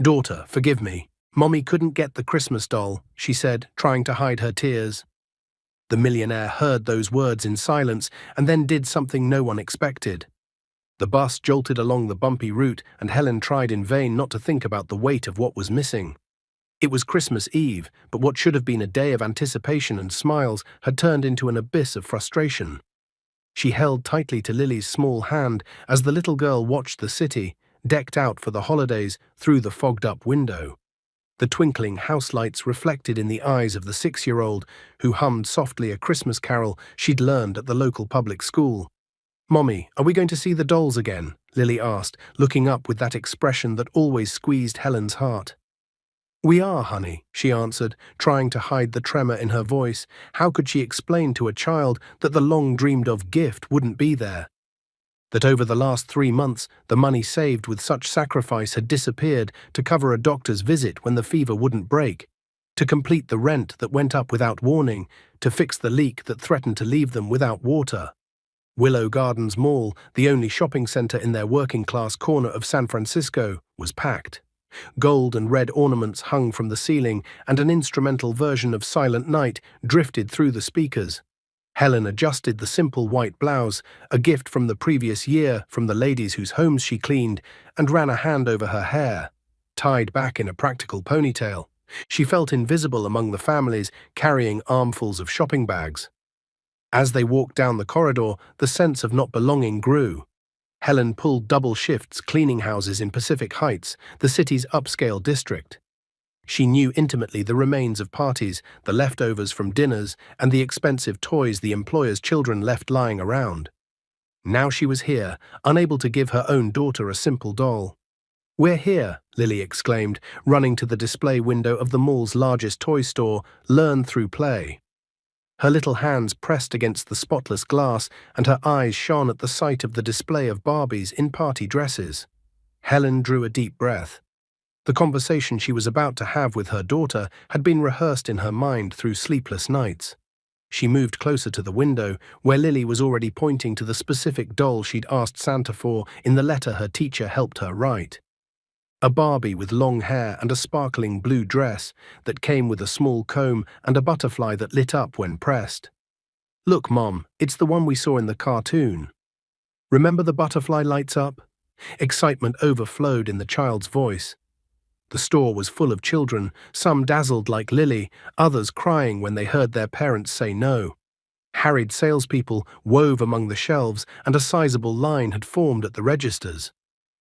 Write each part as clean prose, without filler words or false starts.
Daughter, forgive me. Mommy couldn't get the Christmas doll, she said, trying to hide her tears. The millionaire heard those words in silence and then did something no one expected. The bus jolted along the bumpy route, and Helen tried in vain not to think about the weight of what was missing. It was Christmas Eve, but what should have been a day of anticipation and smiles had turned into an abyss of frustration. She held tightly to Lily's small hand as the little girl watched the city, decked out for the holidays, through the fogged-up window. The twinkling house lights reflected in the eyes of the 6-year-old, who hummed softly a Christmas carol she'd learned at the local public school. "Mommy, are we going to see the dolls again?" Lily asked, looking up with that expression that always squeezed Helen's heart. "We are, honey," she answered, trying to hide the tremor in her voice. How could she explain to a child that the long-dreamed-of gift wouldn't be there? That over the last 3 months, the money saved with such sacrifice had disappeared to cover a doctor's visit when the fever wouldn't break, to complete the rent that went up without warning, to fix the leak that threatened to leave them without water. Willow Gardens Mall, the only shopping center in their working-class corner of San Francisco, was packed. Gold and red ornaments hung from the ceiling, and an instrumental version of Silent Night drifted through the speakers. Helen adjusted the simple white blouse, a gift from the previous year from the ladies whose homes she cleaned, and ran a hand over her hair. Tied back in a practical ponytail, she felt invisible among the families carrying armfuls of shopping bags. As they walked down the corridor, the sense of not belonging grew. Helen pulled double shifts cleaning houses in Pacific Heights, the city's upscale district. She knew intimately the remains of parties, the leftovers from dinners, and the expensive toys the employer's children left lying around. Now she was here, unable to give her own daughter a simple doll. "We're here," Lily exclaimed, running to the display window of the mall's largest toy store, Learn Through Play. Her little hands pressed against the spotless glass, and her eyes shone at the sight of the display of Barbies in party dresses. Helen drew a deep breath. The conversation she was about to have with her daughter had been rehearsed in her mind through sleepless nights. She moved closer to the window, where Lily was already pointing to the specific doll she'd asked Santa for in the letter her teacher helped her write. A Barbie with long hair and a sparkling blue dress that came with a small comb and a butterfly that lit up when pressed. "Look, Mom, it's the one we saw in the cartoon. Remember the butterfly lights up?" Excitement overflowed in the child's voice. The store was full of children, some dazzled like Lily, others crying when they heard their parents say no. Harried salespeople wove among the shelves, and a sizable line had formed at the registers.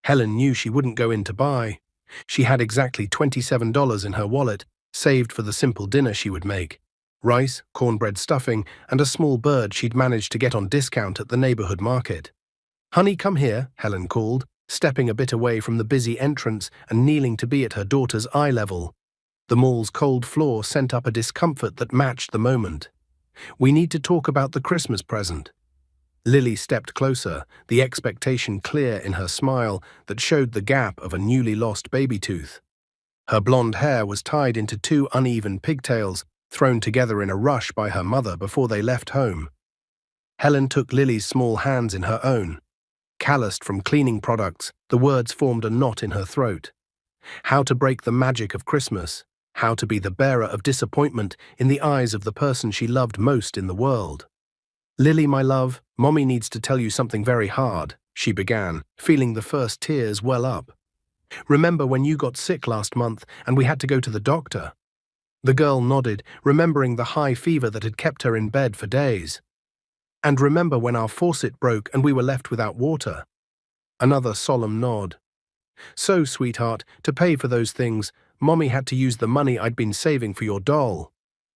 Helen knew she wouldn't go in to buy. She had exactly $27 in her wallet, saved for the simple dinner she would make. Rice, cornbread stuffing, and a small bird she'd managed to get on discount at the neighborhood market. "Honey, come here," Helen called, stepping a bit away from the busy entrance and kneeling to be at her daughter's eye level. The mall's cold floor sent up a discomfort that matched the moment. "We need to talk about the Christmas present." Lily stepped closer, the expectation clear in her smile that showed the gap of a newly lost baby tooth. Her blonde hair was tied into 2 uneven pigtails, thrown together in a rush by her mother before they left home. Helen took Lily's small hands in her own. Calloused from cleaning products, the words formed a knot in her throat. How to break the magic of Christmas, how to be the bearer of disappointment in the eyes of the person she loved most in the world. "Lily, my love, Mommy needs to tell you something very hard," she began, feeling the first tears well up. "Remember when you got sick last month and we had to go to the doctor?" The girl nodded, remembering the high fever that had kept her in bed for days. "And remember when our faucet broke and we were left without water?" Another solemn nod. "So, sweetheart, to pay for those things, Mommy had to use the money I'd been saving for your doll.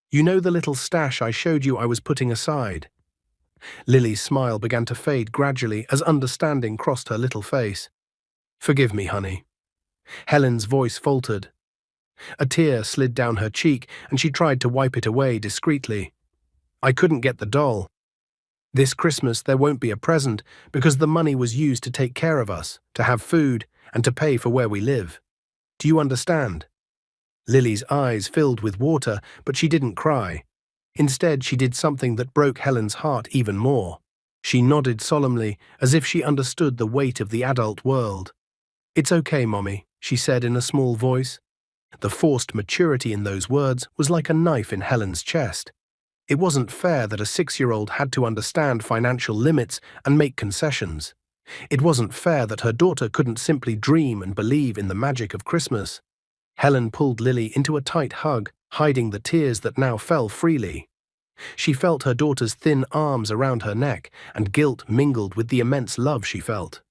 You know the little stash I showed you I was putting aside?" Lily's smile began to fade gradually as understanding crossed her little face. "Forgive me, honey." Helen's voice faltered. A tear slid down her cheek, and she tried to wipe it away discreetly. "I couldn't get the doll. This Christmas there won't be a present because the money was used to take care of us, to have food, and to pay for where we live. Do you understand?" Lily's eyes filled with water, but she didn't cry. Instead, she did something that broke Helen's heart even more. She nodded solemnly, as if she understood the weight of the adult world. "It's okay, Mommy," she said in a small voice. The forced maturity in those words was like a knife in Helen's chest. It wasn't fair that a 6-year-old had to understand financial limits and make concessions. It wasn't fair that her daughter couldn't simply dream and believe in the magic of Christmas. Helen pulled Lily into a tight hug, hiding the tears that now fell freely. She felt her daughter's thin arms around her neck, and guilt mingled with the immense love she felt.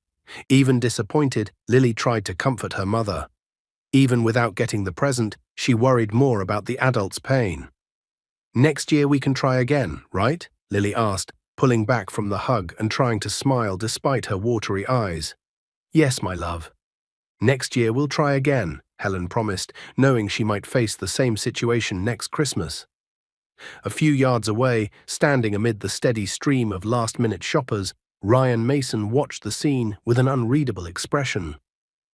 Even disappointed, Lily tried to comfort her mother. Even without getting the present, she worried more about the adult's pain. "Next year we can try again, right?" Lily asked, pulling back from the hug and trying to smile despite her watery eyes. "Yes, my love. Next year we'll try again," Helen promised, knowing she might face the same situation next Christmas. A few yards away, standing amid the steady stream of last-minute shoppers, Ryan Mason watched the scene with an unreadable expression.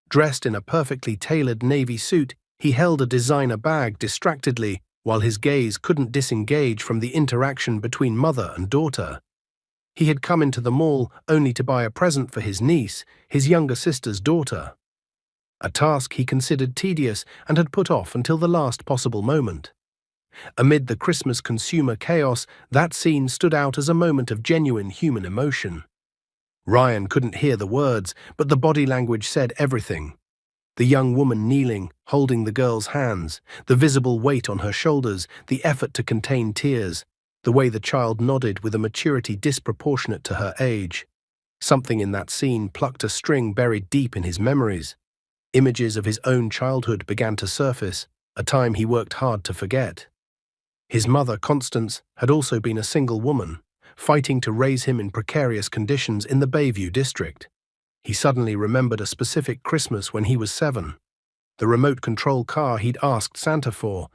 Dressed in a perfectly tailored navy suit, he held a designer bag distractedly, while his gaze couldn't disengage from the interaction between mother and daughter. He had come into the mall only to buy a present for his niece, his younger sister's daughter. A task he considered tedious and had put off until the last possible moment. Amid the Christmas consumer chaos, that scene stood out as a moment of genuine human emotion. Ryan couldn't hear the words, but the body language said everything. The young woman kneeling, holding the girl's hands, the visible weight on her shoulders, the effort to contain tears, the way the child nodded with a maturity disproportionate to her age. Something in that scene plucked a string buried deep in his memories. Images of his own childhood began to surface, a time he worked hard to forget. His mother, Constance, had also been a single woman, fighting to raise him in precarious conditions in the Bayview district. He suddenly remembered a specific Christmas when he was 7, the remote control car he'd asked Santa for,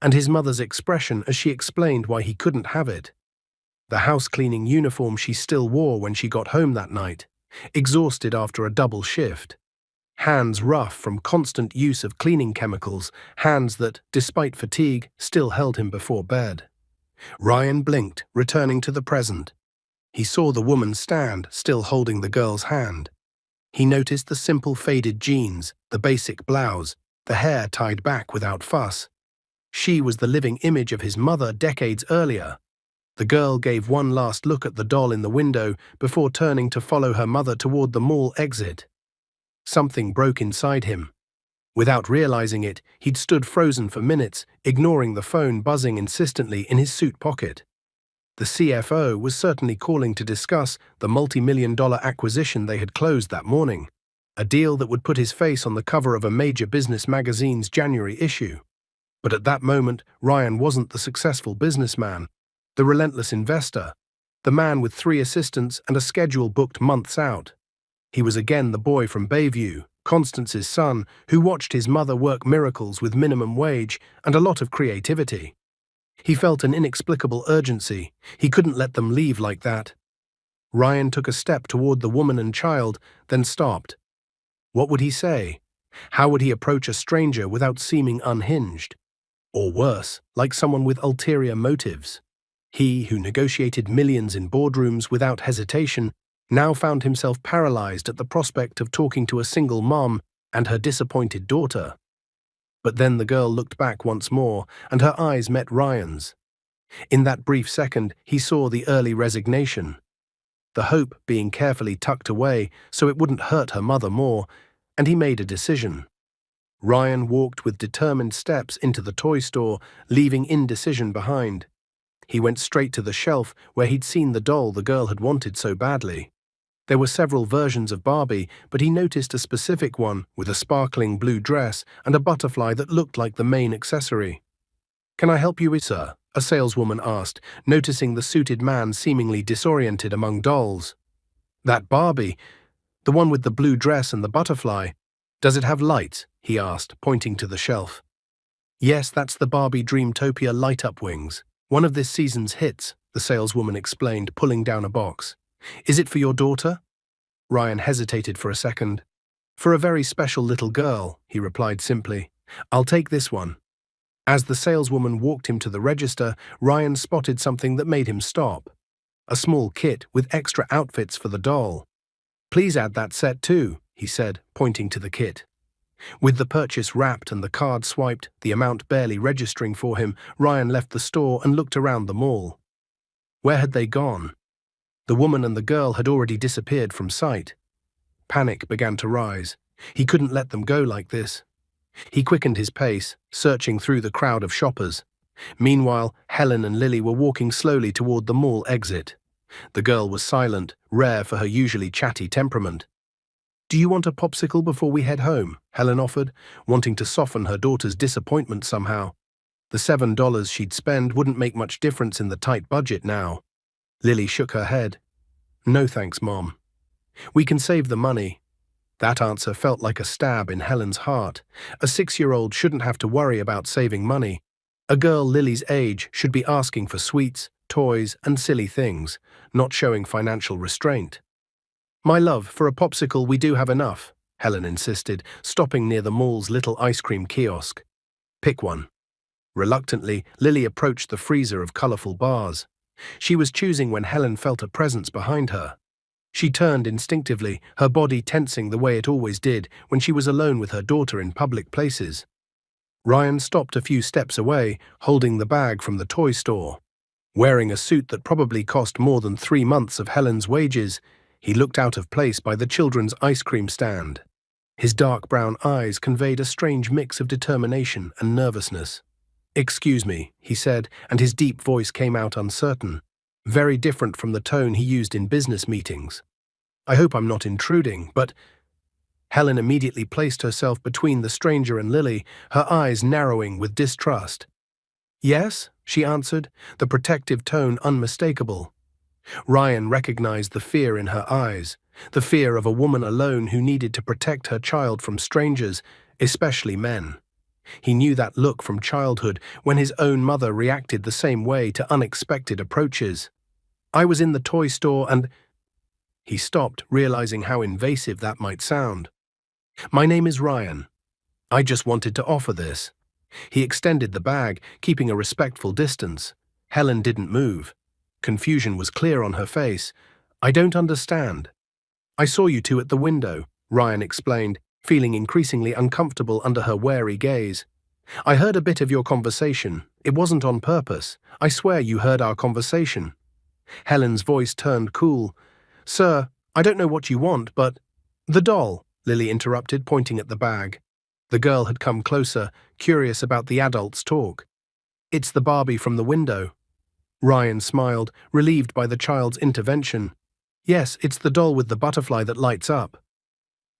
and his mother's expression as she explained why he couldn't have it. The house-cleaning uniform she still wore when she got home that night, exhausted after a double shift. Hands rough from constant use of cleaning chemicals, hands that, despite fatigue, still held him before bed. Ryan blinked, returning to the present. He saw the woman stand, still holding the girl's hand. He noticed the simple faded jeans, the basic blouse, the hair tied back without fuss. She was the living image of his mother decades earlier. The girl gave one last look at the doll in the window before turning to follow her mother toward the mall exit. Something broke inside him. Without realizing it, he'd stood frozen for minutes, ignoring the phone buzzing insistently in his suit pocket. The CFO was certainly calling to discuss the multi-million-dollar acquisition they had closed that morning, a deal that would put his face on the cover of a major business magazine's January issue. But at that moment, Ryan wasn't the successful businessman, the relentless investor, the man with 3 assistants and a schedule booked months out. He was again the boy from Bayview, Constance's son, who watched his mother work miracles with minimum wage and a lot of creativity. He felt an inexplicable urgency. He couldn't let them leave like that. Ryan took a step toward the woman and child, then stopped. What would he say? How would he approach a stranger without seeming unhinged? Or worse, like someone with ulterior motives? He, who negotiated millions in boardrooms without hesitation, now found himself paralyzed at the prospect of talking to a single mom and her disappointed daughter. But then the girl looked back once more, and her eyes met Ryan's. In that brief second, he saw the early resignation, the hope being carefully tucked away so it wouldn't hurt her mother more, and he made a decision. Ryan walked with determined steps into the toy store, leaving indecision behind. He went straight to the shelf where he'd seen the doll the girl had wanted so badly. There were several versions of Barbie, but he noticed a specific one with a sparkling blue dress and a butterfly that looked like the main accessory. "Can I help you with, sir?" a saleswoman asked, noticing the suited man seemingly disoriented among dolls. "That Barbie, the one with the blue dress and the butterfly, does it have lights?" he asked, pointing to the shelf. "Yes, that's the Barbie Dreamtopia light-up wings, one of this season's hits," the saleswoman explained, pulling down a box. "Is it for your daughter?" Ryan hesitated for a second. "For a very special little girl," he replied simply. "I'll take this one." As the saleswoman walked him to the register, Ryan spotted something that made him stop. A small kit with extra outfits for the doll. "Please add that set too," he said, pointing to the kit. With the purchase wrapped and the card swiped, the amount barely registering for him, Ryan left the store and looked around the mall. Where had they gone? The woman and the girl had already disappeared from sight. Panic began to rise. He couldn't let them go like this. He quickened his pace, searching through the crowd of shoppers. Meanwhile, Helen and Lily were walking slowly toward the mall exit. The girl was silent, rare for her usually chatty temperament. "Do you want a popsicle before we head home?" Helen offered, wanting to soften her daughter's disappointment somehow. The $7 she'd spend wouldn't make much difference in the tight budget now. Lily shook her head. "No thanks, Mom. We can save the money." That answer felt like a stab in Helen's heart. A 6-year-old shouldn't have to worry about saving money. A girl Lily's age should be asking for sweets, toys, and silly things, not showing financial restraint. "My love, for a popsicle we do have enough," Helen insisted, stopping near the mall's little ice cream kiosk. "Pick one." Reluctantly, Lily approached the freezer of colorful bars. She was choosing when Helen felt a presence behind her. She turned instinctively, her body tensing the way it always did when she was alone with her daughter in public places. Ryan stopped a few steps away, holding the bag from the toy store. Wearing a suit that probably cost more than 3 months of Helen's wages, he looked out of place by the children's ice cream stand. His dark brown eyes conveyed a strange mix of determination and nervousness. "Excuse me," he said, and his deep voice came out uncertain, very different from the tone he used in business meetings. "I hope I'm not intruding, but—" Helen immediately placed herself between the stranger and Lily, her eyes narrowing with distrust. "Yes," she answered, the protective tone unmistakable. Ryan recognized the fear in her eyes, the fear of a woman alone who needed to protect her child from strangers, especially men. He knew that look from childhood when his own mother reacted the same way to unexpected approaches. "I was in the toy store and—" He stopped, realizing how invasive that might sound. "My name is Ryan. I just wanted to offer this." He extended the bag, keeping a respectful distance. Helen didn't move. Confusion was clear on her face. "I don't understand." "I saw you two at the window," Ryan explained, feeling increasingly uncomfortable under her wary gaze. "I heard a bit of your conversation. It wasn't on purpose. I swear you heard our conversation." Helen's voice turned cool. "Sir, I don't know what you want, but—" "The doll," Lily interrupted, pointing at the bag. The girl had come closer, curious about the adult's talk. "It's the Barbie from the window." Ryan smiled, relieved by the child's intervention. "Yes, it's the doll with the butterfly that lights up.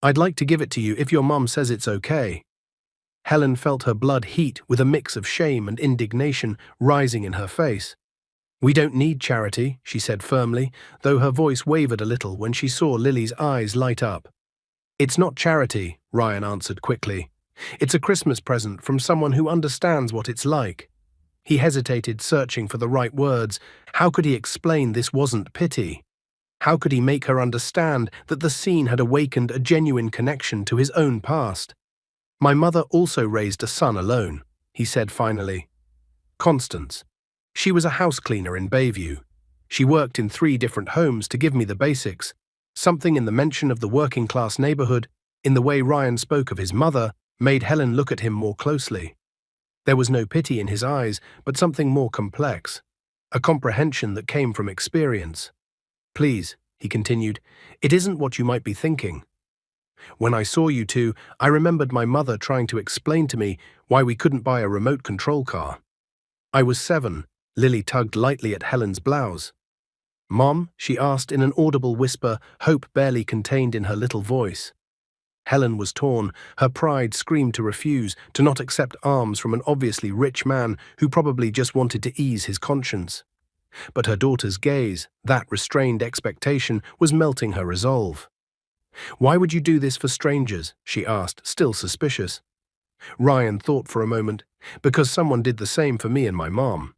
I'd like to give it to you if your mom says it's okay." Helen felt her blood heat with a mix of shame and indignation rising in her face. "We don't need charity," she said firmly, though her voice wavered a little when she saw Lily's eyes light up. "It's not charity," Ryan answered quickly. "It's a Christmas present from someone who understands what it's like." He hesitated, searching for the right words. How could he explain this wasn't pity? How could he make her understand that the scene had awakened a genuine connection to his own past? "My mother also raised a son alone," he said finally. "Constance. She was a house cleaner in Bayview. She worked in 3 different homes to give me the basics. Something in the mention of the working-class neighborhood, in the way Ryan spoke of his mother, made Helen look at him more closely. There was no pity in his eyes, but something more complex, a comprehension that came from experience. "Please," he continued, "it isn't what you might be thinking. When I saw you two, I remembered my mother trying to explain to me why we couldn't buy a remote control car. I was 7. Lily tugged lightly at Helen's blouse. "Mom?" she asked in an audible whisper, hope barely contained in her little voice. Helen was torn. Her pride screamed to refuse, to not accept alms from an obviously rich man who probably just wanted to ease his conscience. But her daughter's gaze, that restrained expectation, was melting her resolve. "Why would you do this for strangers?" she asked, still suspicious. Ryan thought for a moment. "Because someone did the same for me and my mom.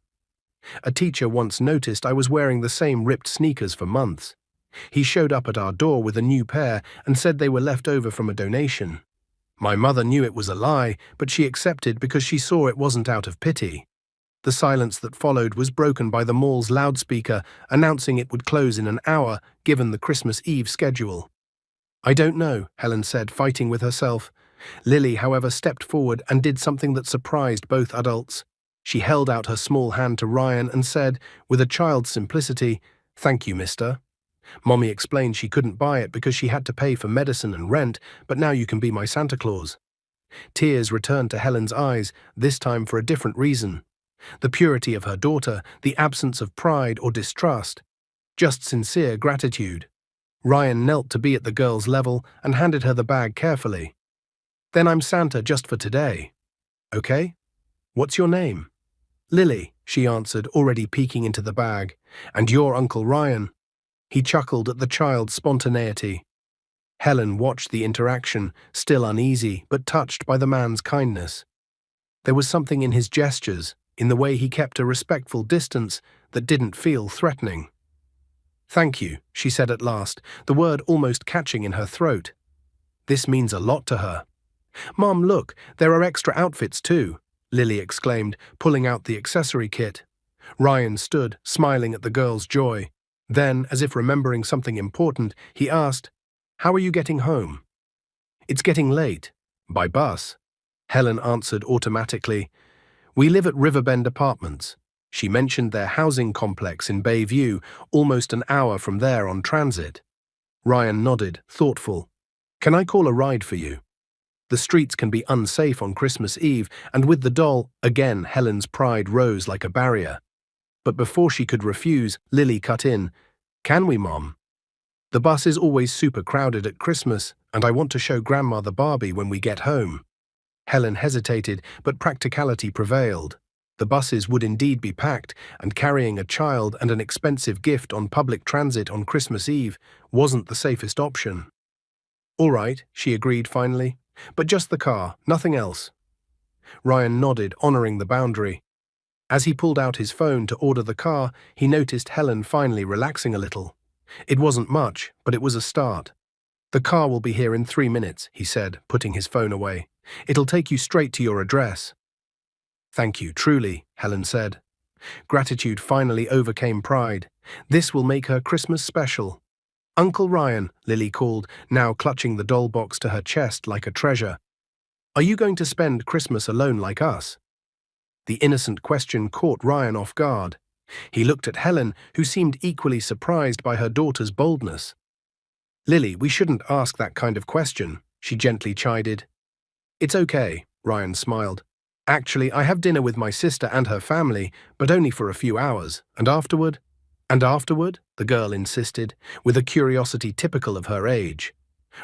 A teacher once noticed I was wearing the same ripped sneakers for months. He showed up at our door with a new pair and said they were left over from a donation. My mother knew it was a lie, but she accepted because she saw it wasn't out of pity." The silence that followed was broken by the mall's loudspeaker announcing it would close in an hour, given the Christmas Eve schedule. "I don't know," Helen said, fighting with herself. Lily, however, stepped forward and did something that surprised both adults. She held out her small hand to Ryan and said, with a child's simplicity, "Thank you, mister." Mommy explained she couldn't buy it because she had to pay for medicine and rent, but now you can be my Santa Claus. Tears returned to Helen's eyes, this time for a different reason. The purity of her daughter, the absence of pride or distrust, just sincere gratitude. Ryan knelt to be at the girl's level and handed her the bag carefully. "Then I'm Santa just for today. Okay? What's your name?" "Lily," she answered, already peeking into the bag. "And you're Uncle Ryan." He chuckled at the child's spontaneity. Helen watched the interaction, still uneasy but touched by the man's kindness. There was something in his gestures, in the way he kept a respectful distance, that didn't feel threatening. "Thank you," she said at last, the word almost catching in her throat. This means a lot to her. "Mom, look, there are extra outfits too," Lily exclaimed, pulling out the accessory kit. Ryan stood, smiling at the girl's joy. Then, as if remembering something important, he asked, "How are you getting home?" "It's getting late. By bus," Helen answered automatically. "We live at Riverbend Apartments." She mentioned their housing complex in Bayview, almost an hour from there on transit. Ryan nodded, thoughtful. "Can I call a ride for you? The streets can be unsafe on Christmas Eve, and with the doll, again Helen's pride rose like a barrier. But before she could refuse, Lily cut in. "Can we, Mom? The bus is always super crowded at Christmas, and I want to show Grandma the Barbie when we get home." Helen hesitated, but practicality prevailed. The buses would indeed be packed, and carrying a child and an expensive gift on public transit on Christmas Eve wasn't the safest option. "All right," she agreed finally, "but just the car, nothing else." Ryan nodded, honoring the boundary. As he pulled out his phone to order the car, he noticed Helen finally relaxing a little. It wasn't much, but it was a start. "The car will be here in 3 minutes," he said, putting his phone away. "It'll take you straight to your address." "Thank you, truly," Helen said. Gratitude finally overcame pride. This will make her Christmas special. "Uncle Ryan," Lily called, now clutching the doll box to her chest like a treasure. "Are you going to spend Christmas alone like us?" The innocent question caught Ryan off guard. He looked at Helen, who seemed equally surprised by her daughter's boldness. "Lily, we shouldn't ask that kind of question," she gently chided. "It's okay," Ryan smiled. "Actually, I have dinner with my sister and her family, but only for a few hours. And afterward?" "And afterward?" the girl insisted, with a curiosity typical of her age.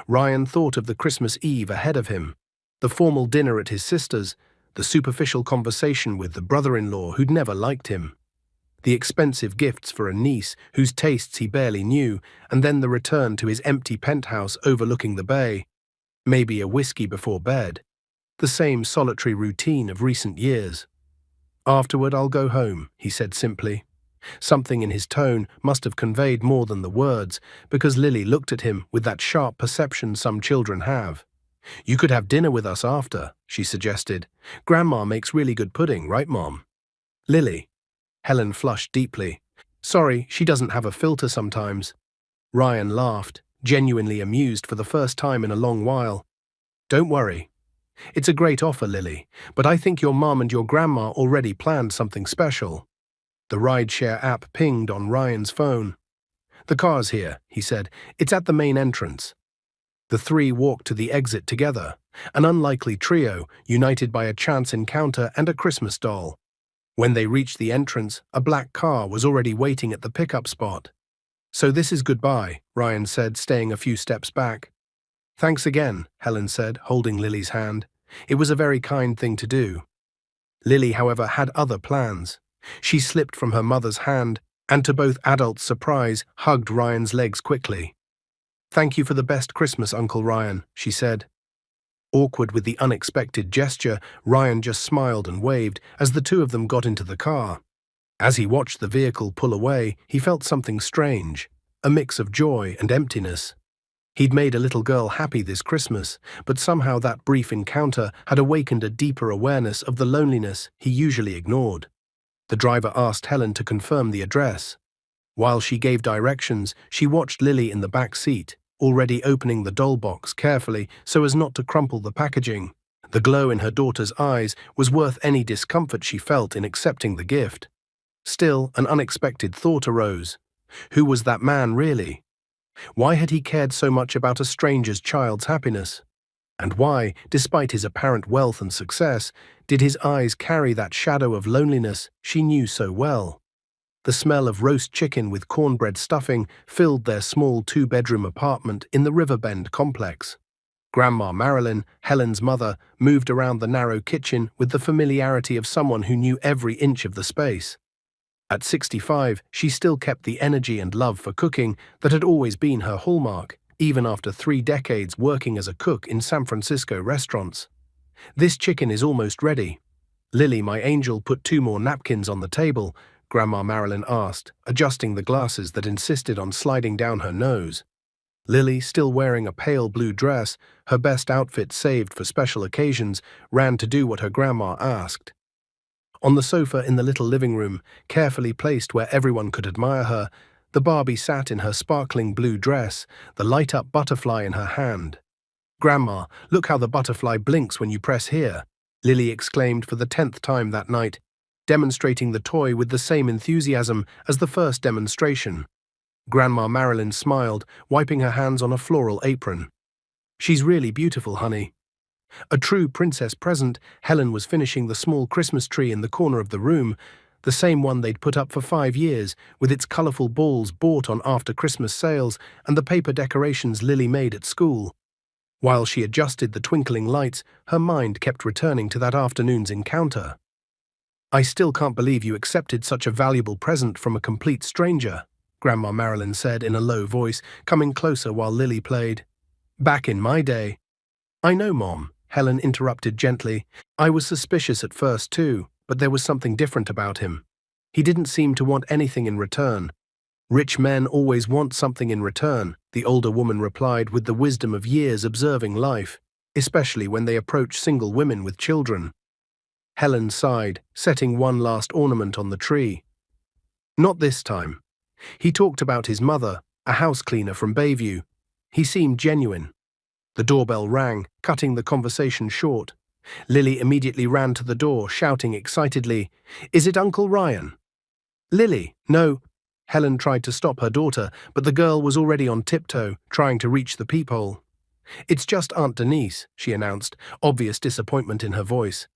Ryan thought of the Christmas Eve ahead of him, the formal dinner at his sister's, the superficial conversation with the brother-in-law who'd never liked him, the expensive gifts for a niece whose tastes he barely knew, and then the return to his empty penthouse overlooking the bay. Maybe a whiskey before bed. The same solitary routine of recent years. "Afterward, I'll go home," he said simply. Something in his tone must have conveyed more than the words, because Lily looked at him with that sharp perception some children have. "You could have dinner with us after," she suggested. "Grandma makes really good pudding, right, Mom?" "Lily." Helen flushed deeply. "Sorry, she doesn't have a filter sometimes." Ryan laughed, genuinely amused for the first time in a long while. "Don't worry. It's a great offer, Lily, but I think your mom and your grandma already planned something special." The rideshare app pinged on Ryan's phone. "The car's here," he said. "It's at the main entrance." The three walked to the exit together, an unlikely trio united by a chance encounter and a Christmas doll. When they reached the entrance, a black car was already waiting at the pickup spot. "So this is goodbye," Ryan said, staying a few steps back. "Thanks again," Helen said, holding Lily's hand. "It was a very kind thing to do." Lily, however, had other plans. She slipped from her mother's hand and, to both adults' surprise, hugged Ryan's legs quickly. "Thank you for the best Christmas, Uncle Ryan," she said. Awkward with the unexpected gesture, Ryan just smiled and waved as the two of them got into the car. As he watched the vehicle pull away, he felt something strange, a mix of joy and emptiness. He'd made a little girl happy this Christmas, but somehow that brief encounter had awakened a deeper awareness of the loneliness he usually ignored. The driver asked Helen to confirm the address. While she gave directions, she watched Lily in the back seat, already opening the doll box carefully so as not to crumple the packaging. The glow in her daughter's eyes was worth any discomfort she felt in accepting the gift. Still, an unexpected thought arose. Who was that man really? Why had he cared so much about a stranger's child's happiness? And why, despite his apparent wealth and success, did his eyes carry that shadow of loneliness she knew so well? The smell of roast chicken with cornbread stuffing filled their small two-bedroom apartment in the Riverbend complex. Grandma Marilyn, Helen's mother, moved around the narrow kitchen with the familiarity of someone who knew every inch of the space. At 65, she still kept the energy and love for cooking that had always been her hallmark, even after 3 decades working as a cook in San Francisco restaurants. "This chicken is almost ready." "Lily, my angel, put 2 more napkins on the table," Grandma Marilyn asked, adjusting the glasses that insisted on sliding down her nose. Lily, still wearing a pale blue dress, her best outfit saved for special occasions, ran to do what her grandma asked. On the sofa in the little living room, carefully placed where everyone could admire her, the Barbie sat in her sparkling blue dress, the light-up butterfly in her hand. "Grandma, look how the butterfly blinks when you press here," Lily exclaimed for the 10th time that night, demonstrating the toy with the same enthusiasm as the first demonstration. Grandma Marilyn smiled, wiping her hands on a floral apron. "She's really beautiful, honey." A true princess present, Helen was finishing the small Christmas tree in the corner of the room, the same one they'd put up for 5 years, with its colourful balls bought on after-Christmas sales and the paper decorations Lily made at school. While she adjusted the twinkling lights, her mind kept returning to that afternoon's encounter. "I still can't believe you accepted such a valuable present from a complete stranger," Grandma Marilyn said in a low voice, coming closer while Lily played. "Back in my day." "I know, Mom," Helen interrupted gently. "I was suspicious at first too, but there was something different about him. He didn't seem to want anything in return." "Rich men always want something in return," the older woman replied with the wisdom of years observing life, especially when they approach single women with children. Helen sighed, setting one last ornament on the tree. "Not this time. He talked about his mother, a house cleaner from Bayview. He seemed genuine." The doorbell rang, cutting the conversation short. Lily immediately ran to the door, shouting excitedly, "Is it Uncle Ryan?" "Lily, no." Helen tried to stop her daughter, but the girl was already on tiptoe, trying to reach the peephole. "It's just Aunt Denise," she announced, obvious disappointment in her voice.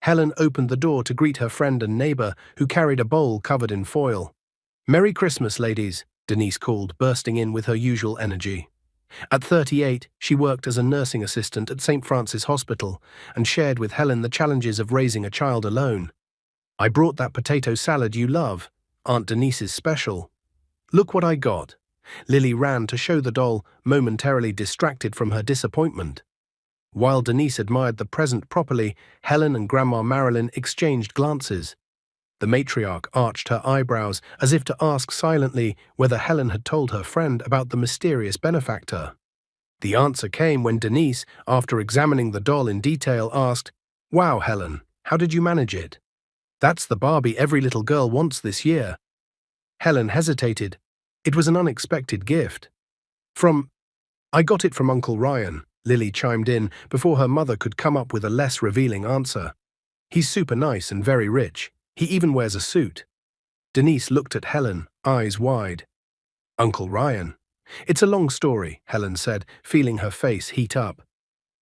Helen opened the door to greet her friend and neighbor, who carried a bowl covered in foil. "Merry Christmas, ladies," Denise called, bursting in with her usual energy. At 38, she worked as a nursing assistant at St. Francis Hospital and shared with Helen the challenges of raising a child alone. "I brought that potato salad you love, Aunt Denise's special." "Look what I got." Lily ran to show the doll, momentarily distracted from her disappointment. While Denise admired the present properly, Helen and Grandma Marilyn exchanged glances. The matriarch arched her eyebrows as if to ask silently whether Helen had told her friend about the mysterious benefactor. The answer came when Denise, after examining the doll in detail, asked, "Wow, Helen, how did you manage it?" "That's the Barbie every little girl wants this year." Helen hesitated. It was an unexpected gift. "I got it from Uncle Ryan," Lily chimed in before her mother could come up with a less revealing answer. "He's super nice and very rich. He even wears a suit." Denise looked at Helen, eyes wide. "Uncle Ryan." "It's a long story," Helen said, feeling her face heat up.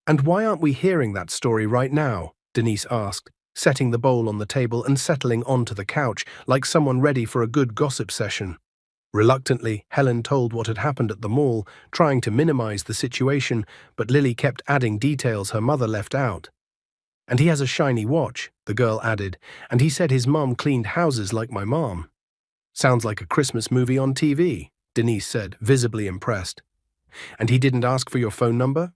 "And why aren't we hearing that story right now?" Denise asked, setting the bowl on the table and settling onto the couch like someone ready for a good gossip session. Reluctantly, Helen told what had happened at the mall, trying to minimize the situation, but Lily kept adding details her mother left out. "And he has a shiny watch," the girl added, "and he said his mom cleaned houses like my mom." "Sounds like a Christmas movie on TV," Denise said, visibly impressed. "And he didn't ask for your phone number?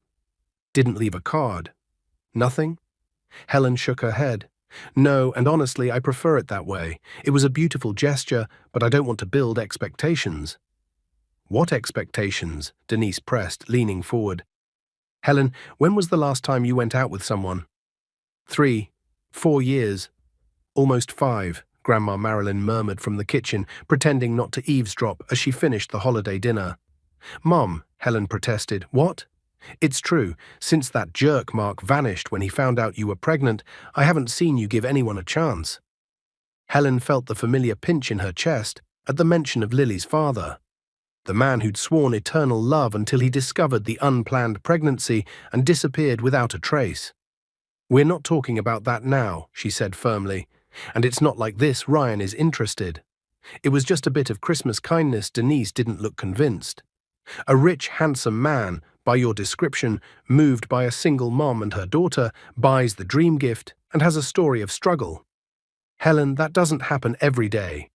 Didn't leave a card? Nothing?" Helen shook her head. "No, and honestly, I prefer it that way. It was a beautiful gesture, but I don't want to build expectations." "What expectations?" Denise pressed, leaning forward. "Helen, when was the last time you went out with someone?" 3, 4 years. "Almost 5, Grandma Marilyn murmured from the kitchen, pretending not to eavesdrop as she finished the holiday dinner. "Mom," Helen protested. "What?" "It's true. Since that jerk Mark vanished when he found out you were pregnant, I haven't seen you give anyone a chance." Helen felt the familiar pinch in her chest at the mention of Lily's father, the man who'd sworn eternal love until he discovered the unplanned pregnancy and disappeared without a trace. "We're not talking about that now," she said firmly. "And it's not like this Ryan is interested. It was just a bit of Christmas kindness." Denise didn't look convinced. "A rich, handsome man, by your description, moved by a single mom and her daughter, buys the dream gift and has a story of struggle. Helen, that doesn't happen every day."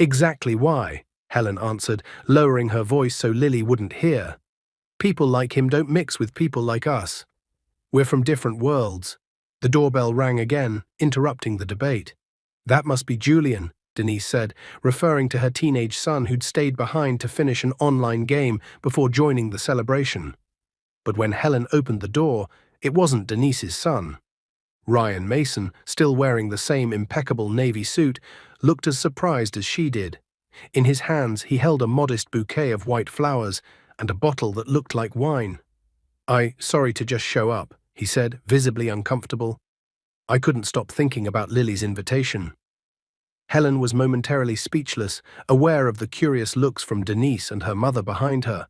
"Exactly why," Helen answered, lowering her voice so Lily wouldn't hear. "People like him don't mix with people like us. We're from different worlds." The doorbell rang again, interrupting the debate. "That must be Julian," Denise said, referring to her teenage son who'd stayed behind to finish an online game before joining the celebration. But when Helen opened the door, it wasn't Denise's son. Ryan Mason, still wearing the same impeccable navy suit, looked as surprised as she did. In his hands, he held a modest bouquet of white flowers and a bottle that looked like wine. Sorry to just show up," he said, visibly uncomfortable. "I couldn't stop thinking about Lily's invitation." Helen was momentarily speechless, aware of the curious looks from Denise and her mother behind her.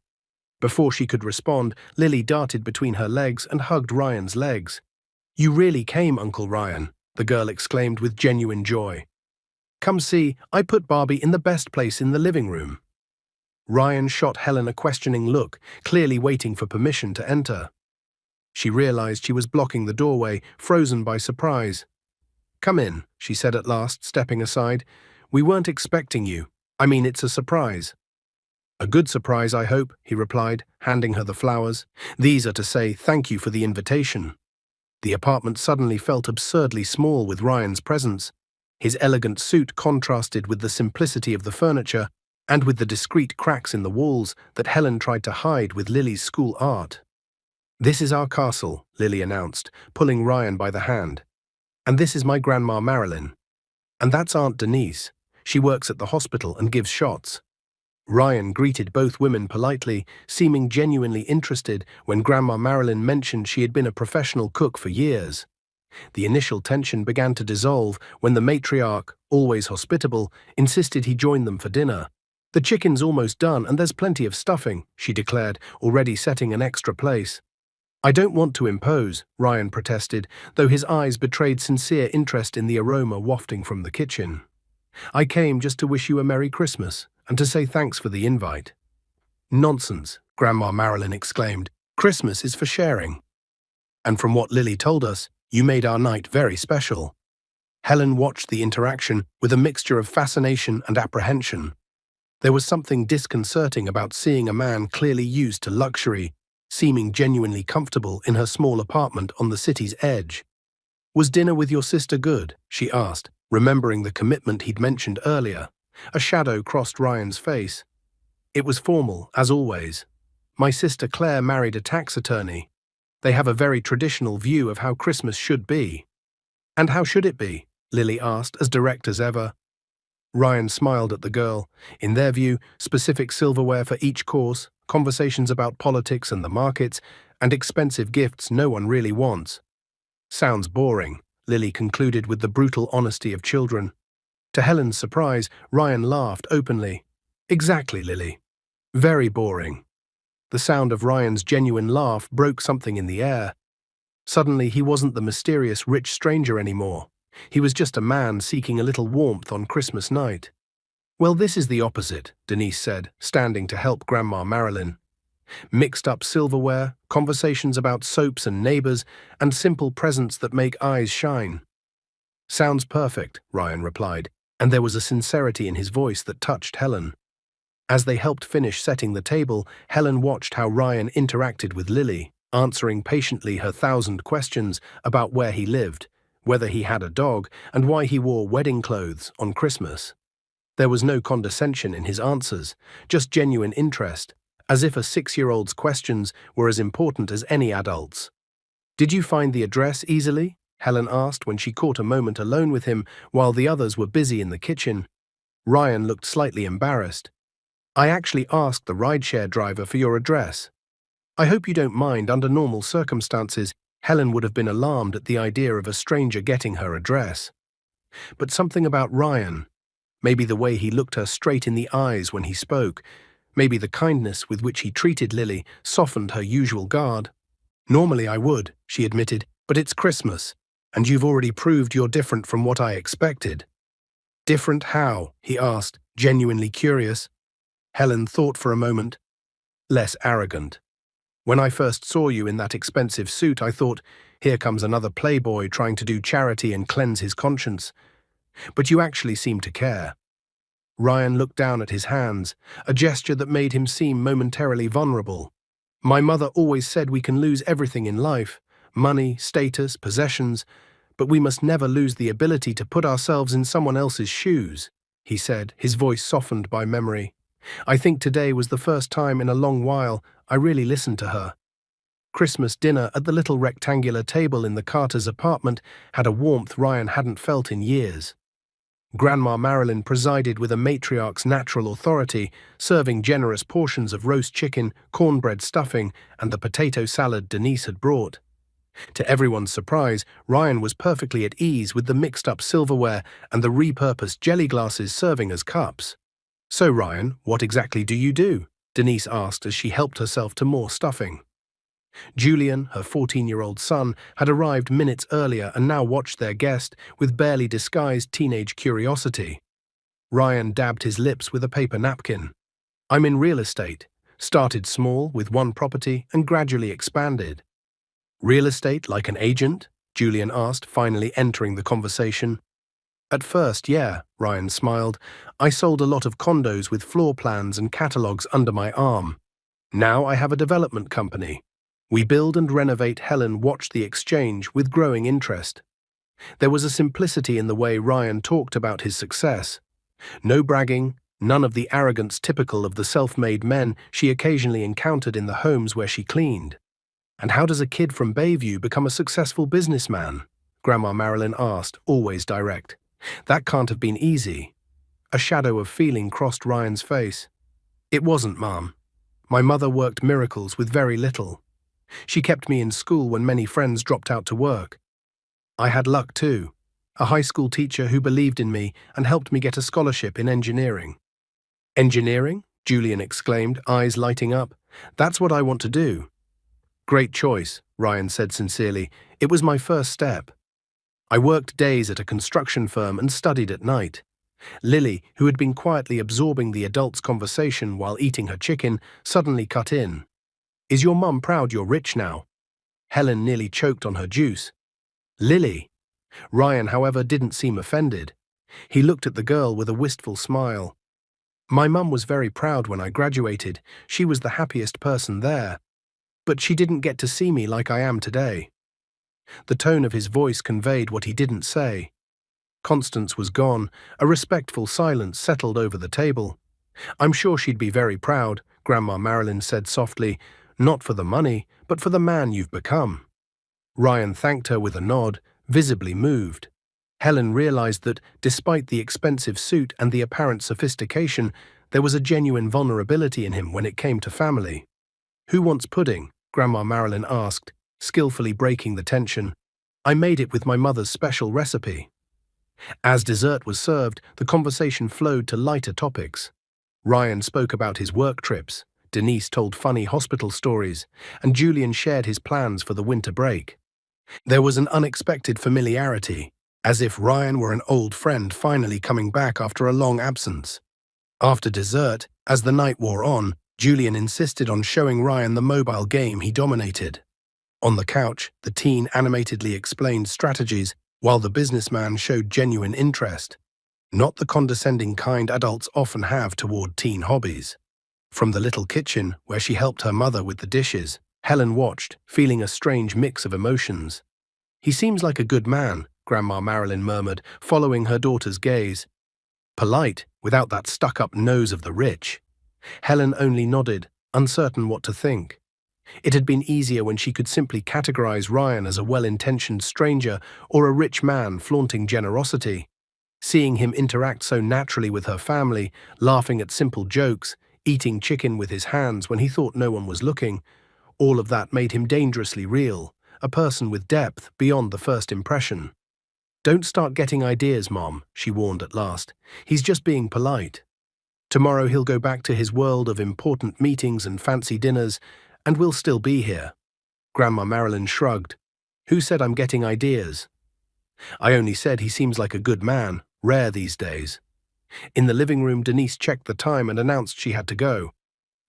Before she could respond, Lily darted between her legs and hugged Ryan's legs. "You really came, Uncle Ryan," the girl exclaimed with genuine joy. "Come see, I put Barbie in the best place in the living room." Ryan shot Helen a questioning look, clearly waiting for permission to enter. She realized she was blocking the doorway, frozen by surprise. "Come in," she said at last, stepping aside. "We weren't expecting you. I mean, it's a surprise." "A good surprise, I hope," he replied, handing her the flowers. "These are to say thank you for the invitation." The apartment suddenly felt absurdly small with Ryan's presence. His elegant suit contrasted with the simplicity of the furniture and with the discreet cracks in the walls that Helen tried to hide with Lily's school art. "This is our castle," Lily announced, pulling Ryan by the hand. "And this is my grandma Marilyn. And that's Aunt Denise. She works at the hospital and gives shots." Ryan greeted both women politely, seeming genuinely interested when Grandma Marilyn mentioned she had been a professional cook for years. The initial tension began to dissolve when the matriarch, always hospitable, insisted he join them for dinner. "The chicken's almost done and there's plenty of stuffing," she declared, already setting an extra place. "I don't want to impose," Ryan protested, though his eyes betrayed sincere interest in the aroma wafting from the kitchen. "I came just to wish you a Merry Christmas and to say thanks for the invite." "Nonsense," Grandma Marilyn exclaimed. "Christmas is for sharing. And from what Lily told us, you made our night very special." Helen watched the interaction with a mixture of fascination and apprehension. There was something disconcerting about seeing a man clearly used to luxury, seeming genuinely comfortable in her small apartment on the city's edge. "Was dinner with your sister good?" she asked, remembering the commitment he'd mentioned earlier. A shadow crossed Ryan's face. "It was formal, as always. My sister Claire married a tax attorney. They have a very traditional view of how Christmas should be." "And how should it be?" Lily asked, as direct as ever. Ryan smiled at the girl. In their view, specific silverware for each course, conversations about politics and the markets, and expensive gifts no one really wants. "Sounds boring," Lily concluded with the brutal honesty of children. To Helen's surprise, Ryan laughed openly. "Exactly, Lily. Very boring." The sound of Ryan's genuine laugh broke something in the air. Suddenly, he wasn't the mysterious rich stranger anymore. He was just a man seeking a little warmth on Christmas night. "Well, this is the opposite," Denise said, standing to help Grandma Marilyn. "Mixed-up silverware, conversations about soaps and neighbors, and simple presents that make eyes shine." "Sounds perfect," Ryan replied, and there was a sincerity in his voice that touched Helen. As they helped finish setting the table, Helen watched how Ryan interacted with Lily, answering patiently her 1,000 questions about where he lived, whether he had a dog, and why he wore wedding clothes on Christmas. There was no condescension in his answers, just genuine interest, as if a 6-year-old's questions were as important as any adult's. "Did you find the address easily?" Helen asked when she caught a moment alone with him while the others were busy in the kitchen. Ryan looked slightly embarrassed. I actually asked the rideshare driver for your address. I hope you don't mind. Under normal circumstances, Helen would have been alarmed at the idea of a stranger getting her address. But something about Ryan, maybe the way he looked her straight in the eyes when he spoke, maybe the kindness with which he treated Lily, softened her usual guard. Normally I would, she admitted, but it's Christmas, and you've already proved you're different from what I expected. Different how? He asked, genuinely curious. Helen thought for a moment. Less arrogant. When I first saw you in that expensive suit, I thought, here comes another playboy trying to do charity and cleanse his conscience. But you actually seem to care. Ryan looked down at his hands, a gesture that made him seem momentarily vulnerable. My mother always said we can lose everything in life, money, status, possessions, but we must never lose the ability to put ourselves in someone else's shoes, he said, his voice softened by memory. I think today was the first time in a long while I really listened to her. Christmas dinner at the little rectangular table in the Carter's apartment had a warmth Ryan hadn't felt in years. Grandma Marilyn presided with a matriarch's natural authority, serving generous portions of roast chicken, cornbread stuffing, and the potato salad Denise had brought. To everyone's surprise, Ryan was perfectly at ease with the mixed-up silverware and the repurposed jelly glasses serving as cups. So, Ryan, what exactly do you do? Denise asked as she helped herself to more stuffing. Julian, her 14-year-old son, had arrived minutes earlier and now watched their guest with barely disguised teenage curiosity. Ryan dabbed his lips with a paper napkin. I'm in real estate. Started small with one property and gradually expanded. Real estate like an agent? Julian asked, finally entering the conversation. At first, yeah, Ryan smiled. I sold a lot of condos with floor plans and catalogs under my arm. Now I have a development company. We build and renovate. Helen watched the exchange with growing interest. There was a simplicity in the way Ryan talked about his success. No bragging, none of the arrogance typical of the self-made men she occasionally encountered in the homes where she cleaned. And how does a kid from Bayview become a successful businessman? Grandma Marilyn asked, always direct. That can't have been easy. A shadow of feeling crossed Ryan's face. It wasn't, Mom. My mother worked miracles with very little. She kept me in school when many friends dropped out to work. I had luck too. A high school teacher who believed in me and helped me get a scholarship in engineering. Engineering? Julian exclaimed, eyes lighting up. That's what I want to do. Great choice, Ryan said sincerely. It was my first step. I worked days at a construction firm and studied at night. Lily, who had been quietly absorbing the adults' conversation while eating her chicken, suddenly cut in. Is your mum proud you're rich now? Helen nearly choked on her juice. Lily. Ryan, however, didn't seem offended. He looked at the girl with a wistful smile. My mum was very proud when I graduated. She was the happiest person there. But she didn't get to see me like I am today. The tone of his voice conveyed what he didn't say. Constance was gone. A respectful silence settled over the table. I'm sure she'd be very proud, Grandma Marilyn said softly, not for the money, but for the man you've become. Ryan thanked her with a nod, visibly moved. Helen realized that, despite the expensive suit and the apparent sophistication, there was a genuine vulnerability in him when it came to family. Who wants pudding? Grandma Marilyn asked, skillfully breaking the tension. I made it with my mother's special recipe. As dessert was served, the conversation flowed to lighter topics. Ryan spoke about his work trips, Denise told funny hospital stories, and Julian shared his plans for the winter break. There was an unexpected familiarity, as if Ryan were an old friend finally coming back after a long absence. After dessert, as the night wore on, Julian insisted on showing Ryan the mobile game he dominated. On the couch, the teen animatedly explained strategies, while the businessman showed genuine interest, not the condescending kind adults often have toward teen hobbies. From the little kitchen, where she helped her mother with the dishes, Helen watched, feeling a strange mix of emotions. He seems like a good man, Grandma Marilyn murmured, following her daughter's gaze. Polite, without that stuck-up nose of the rich. Helen only nodded, uncertain what to think. It had been easier when she could simply categorize Ryan as a well-intentioned stranger or a rich man flaunting generosity. Seeing him interact so naturally with her family, laughing at simple jokes, eating chicken with his hands when he thought no one was looking. All of that made him dangerously real, a person with depth beyond the first impression. "Don't start getting ideas, Mom," she warned at last. "He's just being polite. Tomorrow he'll go back to his world of important meetings and fancy dinners, and we'll still be here." Grandma Marilyn shrugged. "Who said I'm getting ideas? I only said he seems like a good man, rare these days." In the living room, Denise checked the time and announced she had to go.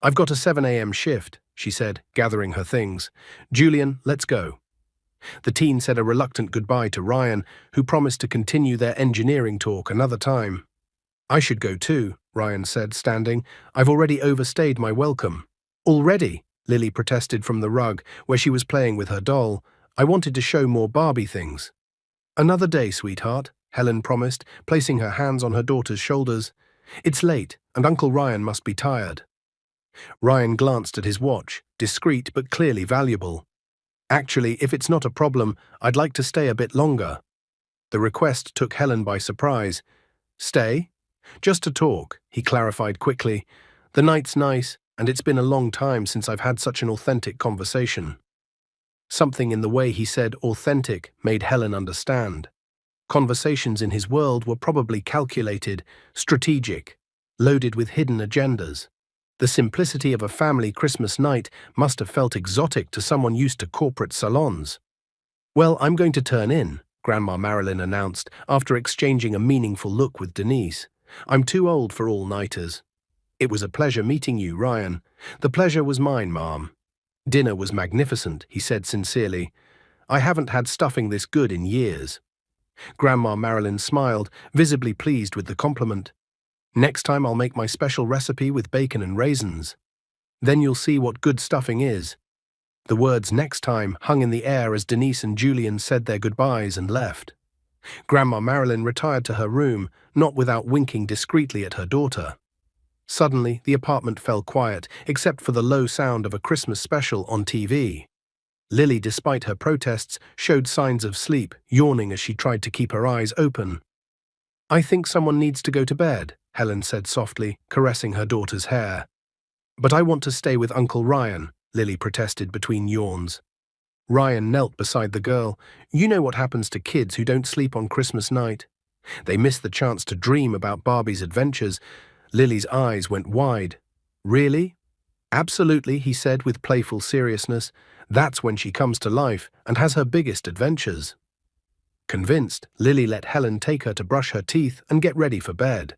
"I've got a 7 a.m. shift," she said, gathering her things. "Julian, let's go." The teen said a reluctant goodbye to Ryan, who promised to continue their engineering talk another time. "I should go too," Ryan said, standing. "I've already overstayed my welcome." "Already?" Lily protested from the rug, where she was playing with her doll. "I wanted to show more Barbie things." "Another day, sweetheart," Helen promised, placing her hands on her daughter's shoulders. "It's late, and Uncle Ryan must be tired." Ryan glanced at his watch, discreet but clearly valuable. "Actually, if it's not a problem, I'd like to stay a bit longer." The request took Helen by surprise. "Stay?" "Just to talk," he clarified quickly. "The night's nice, and it's been a long time since I've had such an authentic conversation." Something in the way he said authentic made Helen understand. Conversations in his world were probably calculated, strategic, loaded with hidden agendas. The simplicity of a family Christmas night must have felt exotic to someone used to corporate salons. "Well, I'm going to turn in," Grandma Marilyn announced, after exchanging a meaningful look with Denise. "I'm too old for all-nighters." "It was a pleasure meeting you, Ryan." "The pleasure was mine, Mom." "Dinner was magnificent," he said sincerely. "I haven't had stuffing this good in years." Grandma Marilyn smiled, visibly pleased with the compliment. "Next time I'll make my special recipe with bacon and raisins. Then you'll see what good stuffing is." The words "next time" hung in the air as Denise and Julian said their goodbyes and left. Grandma Marilyn retired to her room, not without winking discreetly at her daughter. Suddenly, the apartment fell quiet, except for the low sound of a Christmas special on TV. Lily, despite her protests, showed signs of sleep, yawning as she tried to keep her eyes open. "I think someone needs to go to bed," Helen said softly, caressing her daughter's hair. "But I want to stay with Uncle Ryan," Lily protested between yawns. Ryan knelt beside the girl. "You know what happens to kids who don't sleep on Christmas night? They miss the chance to dream about Barbie's adventures." Lily's eyes went wide. "Really?" "Absolutely," he said with playful seriousness. "That's when she comes to life and has her biggest adventures." Convinced, Lily let Helen take her to brush her teeth and get ready for bed.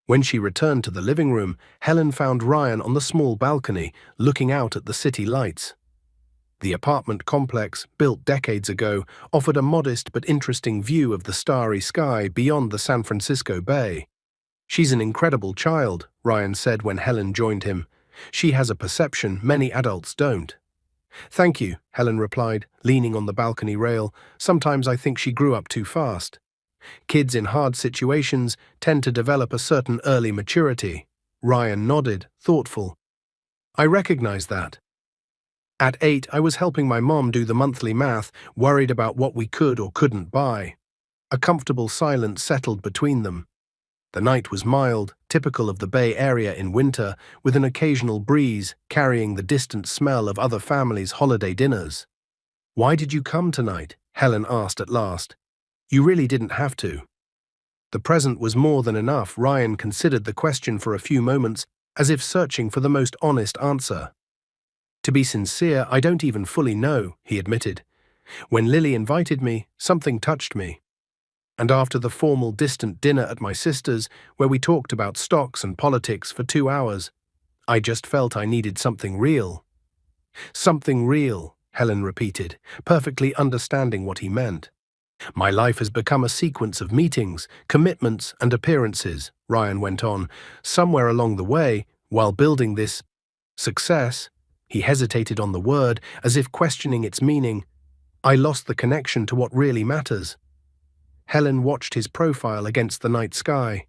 When she returned to the living room, Helen found Ryan on the small balcony, looking out at the city lights. The apartment complex, built decades ago, offered a modest but interesting view of the starry sky beyond the San Francisco Bay. "She's an incredible child," Ryan said when Helen joined him. "She has a perception many adults don't." "Thank you," Helen replied, leaning on the balcony rail. "Sometimes I think she grew up too fast." "Kids in hard situations tend to develop a certain early maturity." Ryan nodded, thoughtful. "I recognize that. At 8, I was helping my mom do the monthly math, worried about what we could or couldn't buy." A comfortable silence settled between them. The night was mild, typical of the Bay Area in winter, with an occasional breeze carrying the distant smell of other families' holiday dinners. "Why did you come tonight?" Helen asked at last. "You really didn't have to." The present was more than enough. Ryan considered the question for a few moments, as if searching for the most honest answer. "To be sincere, I don't even fully know," he admitted. "When Lily invited me, something touched me. And after the formal, distant dinner at my sister's, where we talked about stocks and politics for 2 hours, I just felt I needed something real." "Something real," Helen repeated, perfectly understanding what he meant. "My life has become a sequence of meetings, commitments, and appearances," Ryan went on. "Somewhere along the way, while building this success," he hesitated on the word, as if questioning its meaning, "I lost the connection to what really matters." Helen watched his profile against the night sky.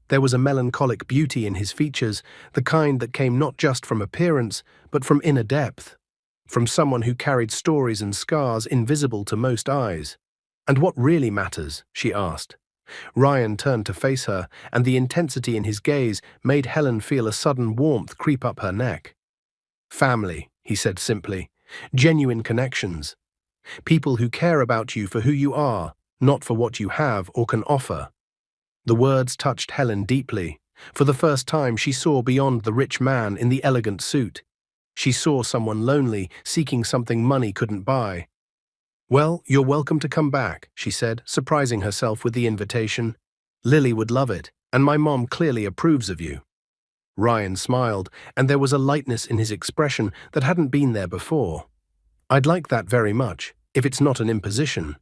There was a melancholic beauty in his features, the kind that came not just from appearance, but from inner depth, from someone who carried stories and scars invisible to most eyes. "And what really matters?" she asked. Ryan turned to face her, and the intensity in his gaze made Helen feel a sudden warmth creep up her neck. Family, he said simply. Genuine connections. People who care about you for who you are, not for what you have or can offer. The words touched Helen deeply. For the first time, she saw beyond the rich man in the elegant suit. She saw someone lonely, seeking something money couldn't buy. "Well, you're welcome to come back," she said, surprising herself with the invitation. "Lily would love it, and my mom clearly approves of you." Ryan smiled, and there was a lightness in his expression that hadn't been there before. "I'd like that very much, if it's not an imposition."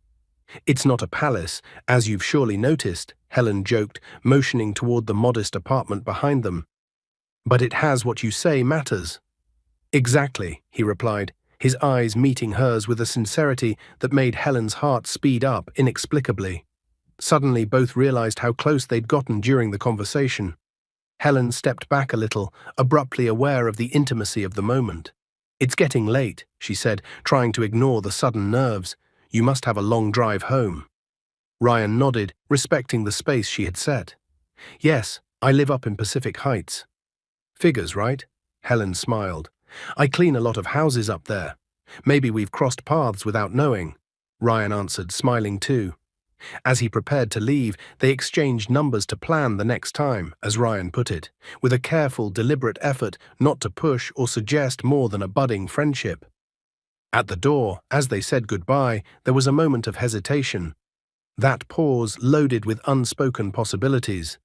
"It's not a palace, as you've surely noticed," Helen joked, motioning toward the modest apartment behind them. "But it has what you say matters." "Exactly," he replied, his eyes meeting hers with a sincerity that made Helen's heart speed up inexplicably. Suddenly, both realized how close they'd gotten during the conversation. Helen stepped back a little, abruptly aware of the intimacy of the moment. "It's getting late," she said, trying to ignore the sudden nerves. "You must have a long drive home." Ryan nodded, respecting the space she had set. "Yes, I live up in Pacific Heights." "Figures, right?" Helen smiled. "I clean a lot of houses up there. Maybe we've crossed paths without knowing." Ryan answered, smiling too. As he prepared to leave, they exchanged numbers to plan the next time, as Ryan put it, with a careful, deliberate effort not to push or suggest more than a budding friendship. At the door, as they said goodbye, there was a moment of hesitation. That pause loaded with unspoken possibilities.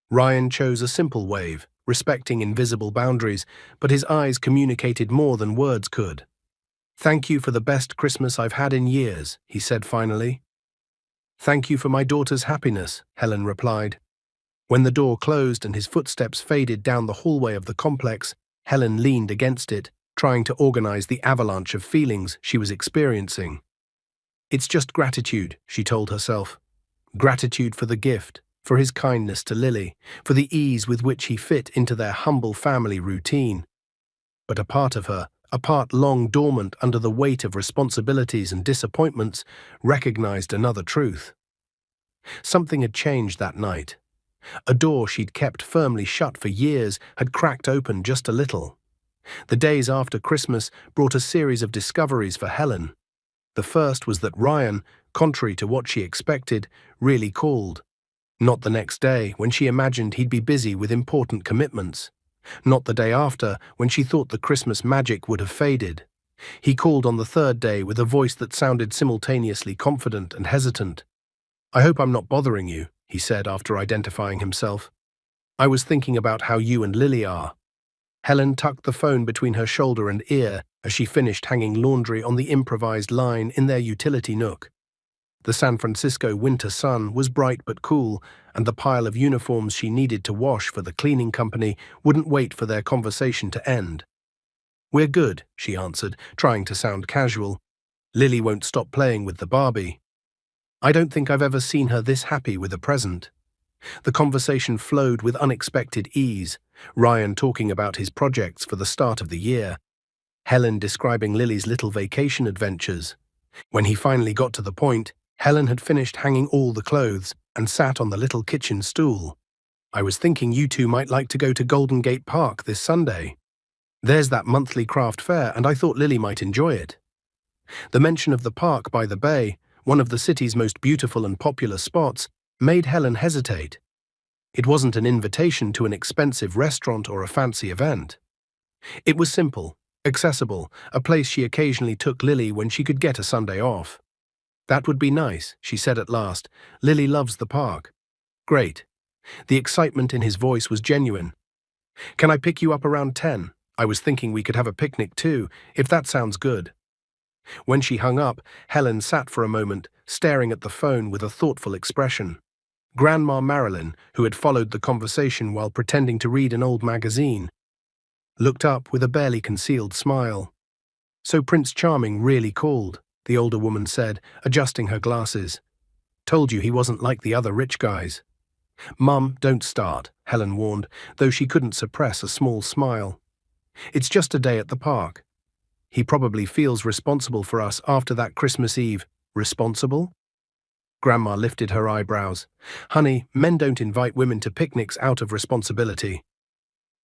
Ryan chose a simple wave, respecting invisible boundaries, but his eyes communicated more than words could. "Thank you for the best Christmas I've had in years," he said finally. "Thank you for my daughter's happiness," Helen replied. When the door closed and his footsteps faded down the hallway of the complex, Helen leaned against it, trying to organize the avalanche of feelings she was experiencing. "It's just gratitude," she told herself. Gratitude for the gift, for his kindness to Lily, for the ease with which he fit into their humble family routine. But a part of her, a part long dormant under the weight of responsibilities and disappointments, recognized another truth. Something had changed that night. A door she'd kept firmly shut for years had cracked open just a little. The days after Christmas brought a series of discoveries for Helen. The first was that Ryan, contrary to what she expected, really called. Not the next day, when she imagined he'd be busy with important commitments. Not the day after, when she thought the Christmas magic would have faded. He called on the third day with a voice that sounded simultaneously confident and hesitant. "I hope I'm not bothering you," he said after identifying himself. "I was thinking about how you and Lily are." Helen tucked the phone between her shoulder and ear as she finished hanging laundry on the improvised line in their utility nook. The San Francisco winter sun was bright but cool, and the pile of uniforms she needed to wash for the cleaning company wouldn't wait for their conversation to end. "We're good," she answered, trying to sound casual. "Lily won't stop playing with the Barbie. I don't think I've ever seen her this happy with a present." The conversation flowed with unexpected ease, Ryan talking about his projects for the start of the year, Helen describing Lily's little vacation adventures. When he finally got to the point, Helen had finished hanging all the clothes and sat on the little kitchen stool. "I was thinking you two might like to go to Golden Gate Park this Sunday. There's that monthly craft fair, and I thought Lily might enjoy it." The mention of the park by the bay, one of the city's most beautiful and popular spots, made Helen hesitate. It wasn't an invitation to an expensive restaurant or a fancy event. It was simple, accessible, a place she occasionally took Lily when she could get a Sunday off. "That would be nice," she said at last. "Lily loves the park." "Great." The excitement in his voice was genuine. "Can I pick you up around 10? I was thinking we could have a picnic too, if that sounds good." When she hung up, Helen sat for a moment, staring at the phone with a thoughtful expression. Grandma Marilyn, who had followed the conversation while pretending to read an old magazine, looked up with a barely concealed smile. "So Prince Charming really called," the older woman said, adjusting her glasses. "Told you he wasn't like the other rich guys." "Mum, don't start," Helen warned, though she couldn't suppress a small smile. "It's just a day at the park. He probably feels responsible for us after that Christmas Eve." "Responsible?" Grandma lifted her eyebrows. Honey, men don't invite women to picnics out of responsibility.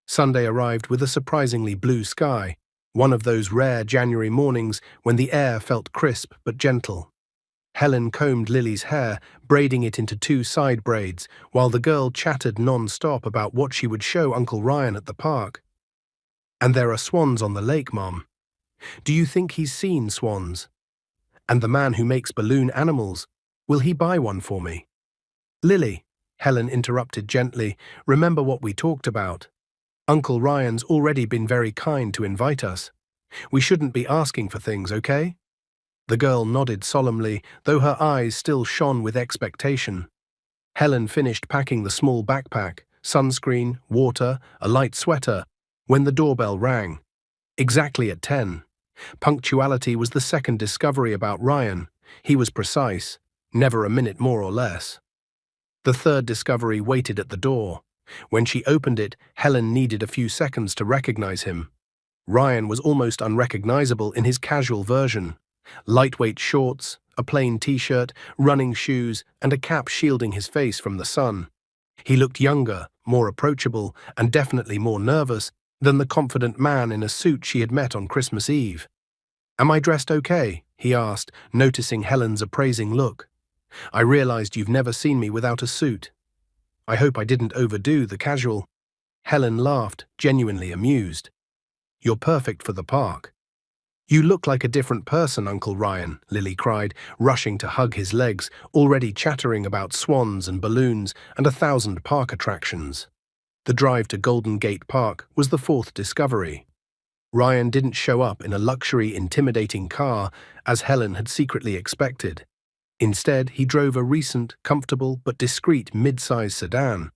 Sunday arrived with a surprisingly blue sky, one of those rare January mornings when the air felt crisp but gentle. Helen combed Lily's hair, braiding it into two side braids, while the girl chattered non-stop about what she would show Uncle Ryan at the park. And there are swans on the lake, Mom. Do you think he's seen swans? And the man who makes balloon animals, will he buy one for me? Lily, Helen interrupted gently, remember what we talked about. Uncle Ryan's already been very kind to invite us. We shouldn't be asking for things, okay? The girl nodded solemnly, though her eyes still shone with expectation. Helen finished packing the small backpack, sunscreen, water, a light sweater, when the doorbell rang. Exactly at 10. Punctuality was the second discovery about Ryan. He was precise, never a minute more or less. The third discovery waited at the door. When she opened it, Helen needed a few seconds to recognize him. Ryan was almost unrecognizable in his casual version. Lightweight shorts, a plain t-shirt, running shoes, and a cap shielding his face from the sun. He looked younger, more approachable, and definitely more nervous than the confident man in a suit she had met on Christmas Eve. Am I dressed okay? He asked, noticing Helen's appraising look. I realized you've never seen me without a suit. I hope I didn't overdo the casual. Helen laughed, genuinely amused. You're perfect for the park. You look like a different person, Uncle Ryan, Lily cried, rushing to hug his legs, already chattering about swans and balloons and 1,000 park attractions. The drive to Golden Gate Park was the fourth discovery. Ryan didn't show up in a luxury, intimidating car, as Helen had secretly expected. Instead, he drove a recent, comfortable but discreet mid-size sedan.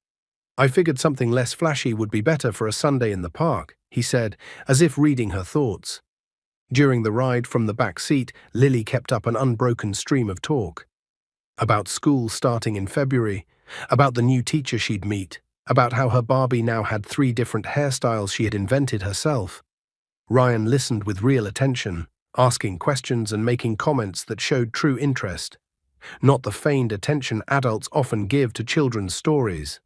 I figured something less flashy would be better for a Sunday in the park, he said, as if reading her thoughts. During the ride from the back seat, Lily kept up an unbroken stream of talk. About school starting in February, about the new teacher she'd meet, about how her Barbie now had 3 different hairstyles she had invented herself. Ryan listened with real attention, asking questions and making comments that showed true interest. Not the feigned attention adults often give to children's stories.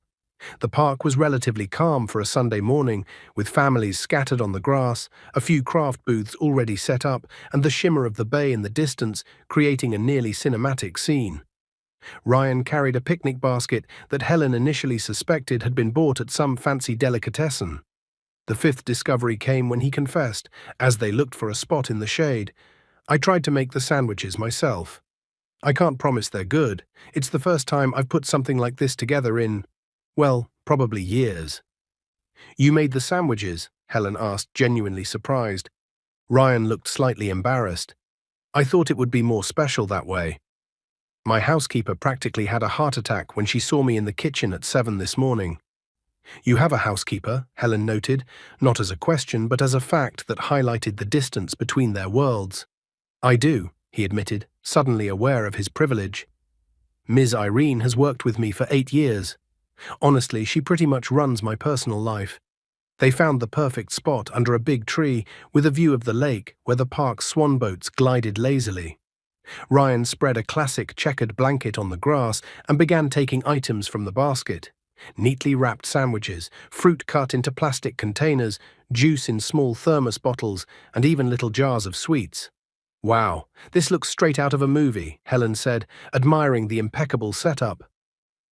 The park was relatively calm for a Sunday morning, with families scattered on the grass, a few craft booths already set up, and the shimmer of the bay in the distance creating a nearly cinematic scene. Ryan carried a picnic basket that Helen initially suspected had been bought at some fancy delicatessen. The fifth discovery came when he confessed, as they looked for a spot in the shade. I tried to make the sandwiches myself. I can't promise they're good. It's the first time I've put something like this together in, well, probably years. You made the sandwiches? Helen asked, genuinely surprised. Ryan looked slightly embarrassed. I thought it would be more special that way. My housekeeper practically had a heart attack when she saw me in the kitchen at 7 this morning. You have a housekeeper, Helen noted, not as a question but as a fact that highlighted the distance between their worlds. I do, he admitted, suddenly aware of his privilege. Ms. Irene has worked with me for 8 years. Honestly, she pretty much runs my personal life. They found the perfect spot under a big tree with a view of the lake where the park's swan boats glided lazily. Ryan spread a classic checkered blanket on the grass and began taking items from the basket. Neatly wrapped sandwiches, fruit cut into plastic containers, juice in small thermos bottles, and even little jars of sweets. Wow, this looks straight out of a movie, Helen said, admiring the impeccable setup.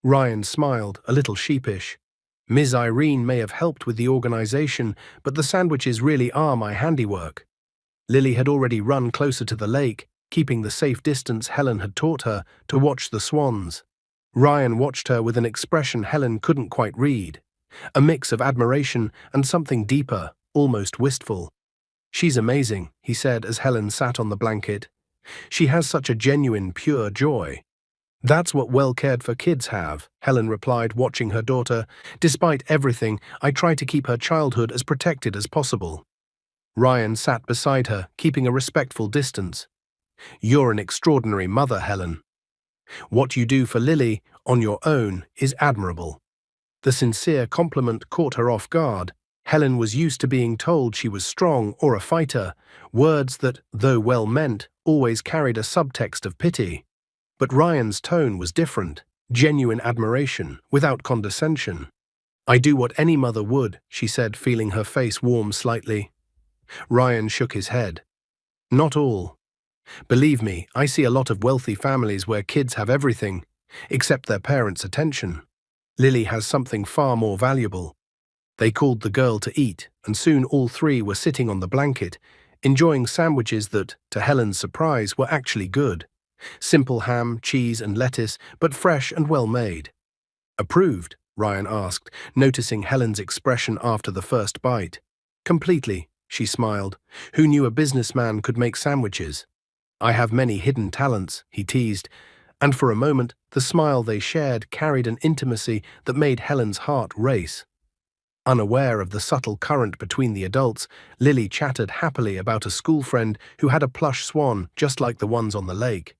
Ryan smiled, a little sheepish. Ms. Irene may have helped with the organization, but the sandwiches really are my handiwork. Lily had already run closer to the lake, keeping the safe distance Helen had taught her, to watch the swans. Ryan watched her with an expression Helen couldn't quite read, a mix of admiration and something deeper, almost wistful. She's amazing, he said as Helen sat on the blanket. She has such a genuine, pure joy. That's what well-cared-for kids have, Helen replied, watching her daughter. Despite everything, I try to keep her childhood as protected as possible. Ryan sat beside her, keeping a respectful distance. You're an extraordinary mother, Helen. What you do for Lily, on your own, is admirable. The sincere compliment caught her off guard. Helen was used to being told she was strong or a fighter, words that, though well-meant, always carried a subtext of pity. But Ryan's tone was different, genuine admiration, without condescension. "I do what any mother would," she said, feeling her face warm slightly. Ryan shook his head. "Not all. Believe me, I see a lot of wealthy families where kids have everything, except their parents' attention. Lily has something far more valuable." They called the girl to eat, and soon all three were sitting on the blanket, enjoying sandwiches that, to Helen's surprise, were actually good. Simple ham, cheese, and lettuce, but fresh and well made. "Approved?" Ryan asked, noticing Helen's expression after the first bite. "Completely," she smiled. "Who knew a businessman could make sandwiches?" "I have many hidden talents," he teased, and for a moment the smile they shared carried an intimacy that made Helen's heart race. Unaware of the subtle current between the adults, Lily chattered happily about a school friend who had a plush swan just like the ones on the lake.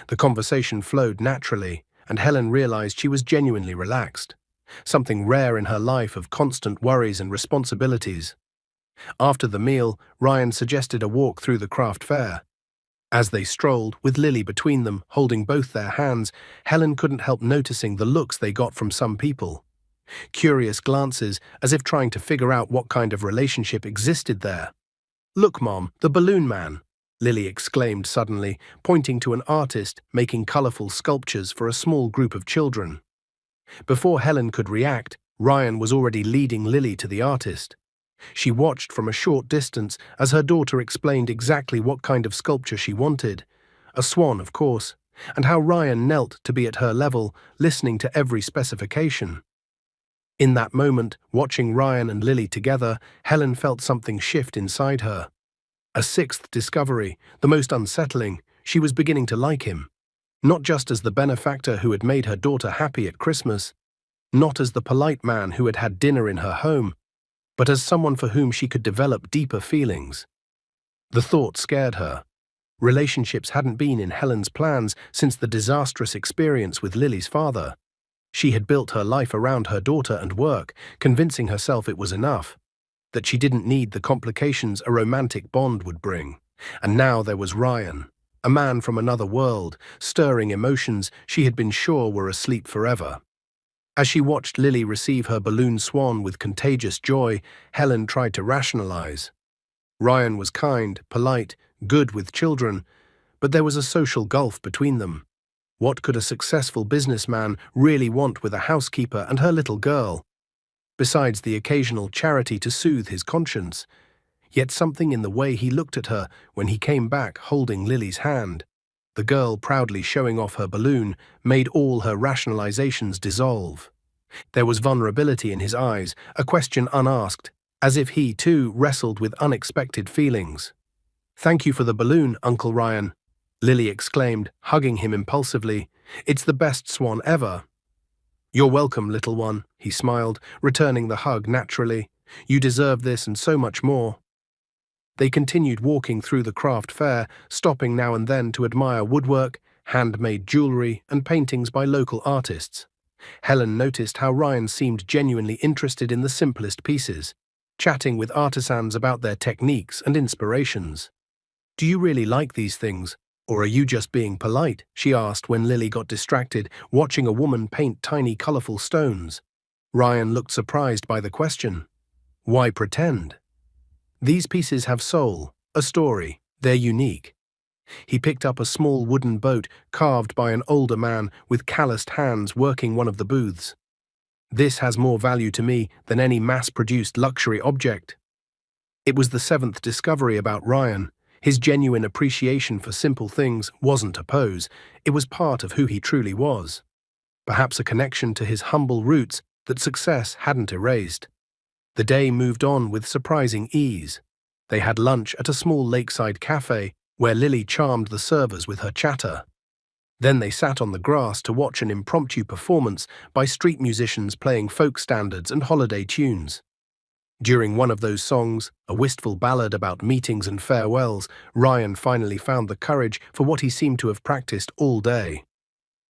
The conversation flowed naturally, and Helen realized she was genuinely relaxed, something rare in her life of constant worries and responsibilities. After the meal, Ryan suggested a walk through the craft fair. As they strolled, with Lily between them, holding both their hands, Helen couldn't help noticing the looks they got from some people. Curious glances, as if trying to figure out what kind of relationship existed there. "Look, Mom, the balloon man!" Lily exclaimed suddenly, pointing to an artist making colorful sculptures for a small group of children. Before Helen could react, Ryan was already leading Lily to the artist. She watched from a short distance as her daughter explained exactly what kind of sculpture she wanted. A swan, of course, and how Ryan knelt to be at her level, listening to every specification. In that moment, watching Ryan and Lily together, Helen felt something shift inside her. A sixth discovery, the most unsettling, she was beginning to like him. Not just as the benefactor who had made her daughter happy at Christmas, not as the polite man who had had dinner in her home, but as someone for whom she could develop deeper feelings. The thought scared her. Relationships hadn't been in Helen's plans since the disastrous experience with Lily's father. She had built her life around her daughter and work, convincing herself it was enough, that she didn't need the complications a romantic bond would bring. And now there was Ryan, a man from another world, stirring emotions she had been sure were asleep forever. As she watched Lily receive her balloon swan with contagious joy, Helen tried to rationalize. Ryan was kind, polite, good with children, but there was a social gulf between them. What could a successful businessman really want with a housekeeper and her little girl? Besides the occasional charity to soothe his conscience. Yet something in the way he looked at her when he came back holding Lily's hand, the girl proudly showing off her balloon, made all her rationalizations dissolve. There was vulnerability in his eyes, a question unasked, as if he too wrestled with unexpected feelings. "Thank you for the balloon, Uncle Ryan," Lily exclaimed, hugging him impulsively. "It's the best swan ever." "You're welcome, little one," he smiled, returning the hug naturally. "You deserve this and so much more." They continued walking through the craft fair, stopping now and then to admire woodwork, handmade jewelry, and paintings by local artists. Helen noticed how Ryan seemed genuinely interested in the simplest pieces, chatting with artisans about their techniques and inspirations. "Do you really like these things, or are you just being polite?" she asked when Lily got distracted, watching a woman paint tiny colorful stones. Ryan looked surprised by the question. "Why pretend? These pieces have soul, a story, they're unique." He picked up a small wooden boat carved by an older man with calloused hands working one of the booths. "This has more value to me than any mass-produced luxury object." It was the seventh discovery about Ryan. His genuine appreciation for simple things wasn't a pose, it was part of who he truly was. Perhaps a connection to his humble roots that success hadn't erased. The day moved on with surprising ease. They had lunch at a small lakeside cafe where Lily charmed the servers with her chatter. Then they sat on the grass to watch an impromptu performance by street musicians playing folk standards and holiday tunes. During one of those songs, a wistful ballad about meetings and farewells, Ryan finally found the courage for what he seemed to have practiced all day.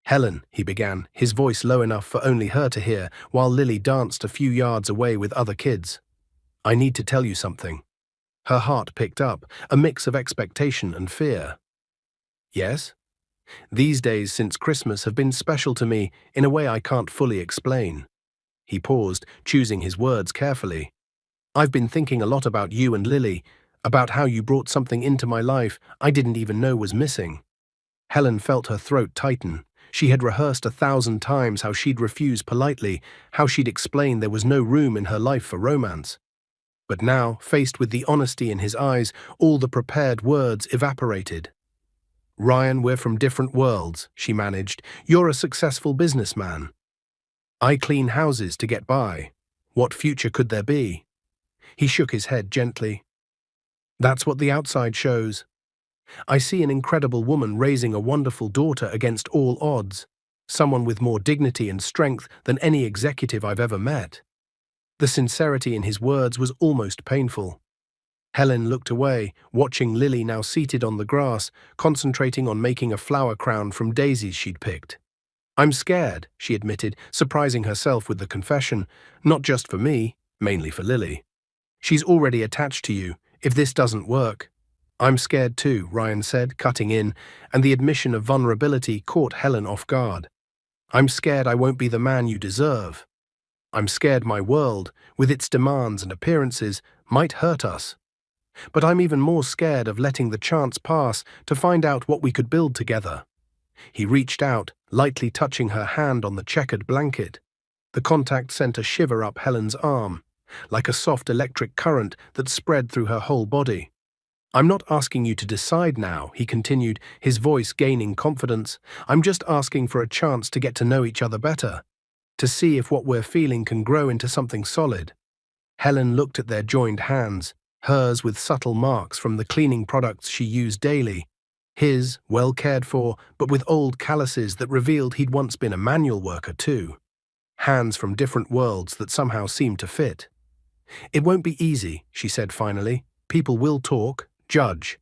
"Helen," he began, his voice low enough for only her to hear, while Lily danced a few yards away with other kids. "I need to tell you something." Her heart picked up, a mix of expectation and fear. "Yes?" These days since Christmas have been special to me in a way I can't fully explain. He paused, choosing his words carefully. I've been thinking a lot about you and Lily, about how you brought something into my life I didn't even know was missing. Helen felt her throat tighten. She had rehearsed 1,000 times how she'd refuse politely, how she'd explain there was no room in her life for romance. But now, faced with the honesty in his eyes, all the prepared words evaporated. Ryan, we're from different worlds, she managed. You're a successful businessman. I clean houses to get by. What future could there be? He shook his head gently. That's what the outside shows. I see an incredible woman raising a wonderful daughter against all odds, someone with more dignity and strength than any executive I've ever met. The sincerity in his words was almost painful. Helen looked away, watching Lily now seated on the grass, concentrating on making a flower crown from daisies she'd picked. I'm scared, she admitted, surprising herself with the confession, not just for me, mainly for Lily. She's already attached to you. If this doesn't work, I'm scared too, Ryan said, cutting in, and the admission of vulnerability caught Helen off guard. I'm scared I won't be the man you deserve. I'm scared my world, with its demands and appearances, might hurt us. But I'm even more scared of letting the chance pass to find out what we could build together. He reached out, lightly touching her hand on the checkered blanket. The contact sent a shiver up Helen's arm, like a soft electric current that spread through her whole body. I'm not asking you to decide now, he continued, his voice gaining confidence. I'm just asking for a chance to get to know each other better, to see if what we're feeling can grow into something solid. Helen looked at their joined hands, hers with subtle marks from the cleaning products she used daily, his, well cared for, but with old calluses that revealed he'd once been a manual worker too. Hands from different worlds that somehow seemed to fit. It won't be easy, she said finally. People will talk, judge.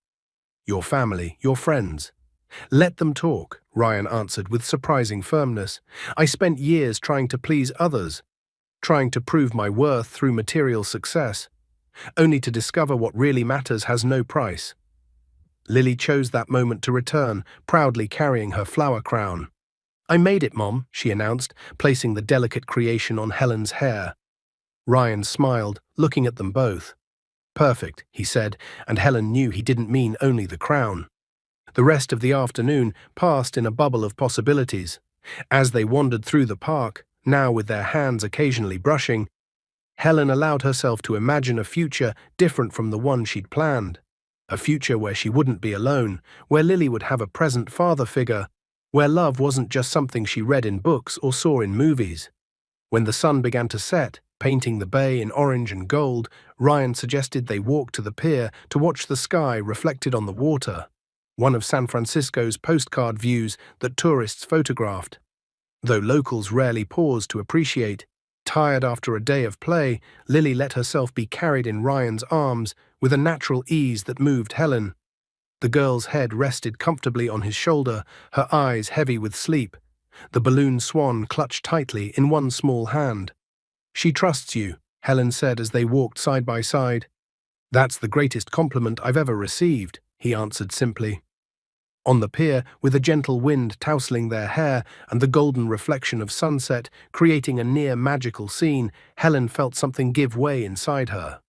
Your family, your friends. Let them talk, Ryan answered with surprising firmness. I spent years trying to please others, trying to prove my worth through material success, only to discover what really matters has no price. Lily chose that moment to return, proudly carrying her flower crown. I made it, Mom, she announced, placing the delicate creation on Helen's hair. Ryan smiled, looking at them both. Perfect, he said, and Helen knew he didn't mean only the crown. The rest of the afternoon passed in a bubble of possibilities. As they wandered through the park, now with their hands occasionally brushing, Helen allowed herself to imagine a future different from the one she'd planned. A future where she wouldn't be alone, where Lily would have a present father figure, where love wasn't just something she read in books or saw in movies. When the sun began to set, painting the bay in orange and gold, Ryan suggested they walk to the pier to watch the sky reflected on the water, one of San Francisco's postcard views that tourists photographed. Though locals rarely paused to appreciate, tired after a day of play, Lily let herself be carried in Ryan's arms with a natural ease that moved Helen. The girl's head rested comfortably on his shoulder, her eyes heavy with sleep, the balloon swan clutched tightly in one small hand. She trusts you, Helen said as they walked side by side. That's the greatest compliment I've ever received, he answered simply. On the pier, with a gentle wind tousling their hair and the golden reflection of sunset creating a near-magical scene, Helen felt something give way inside her.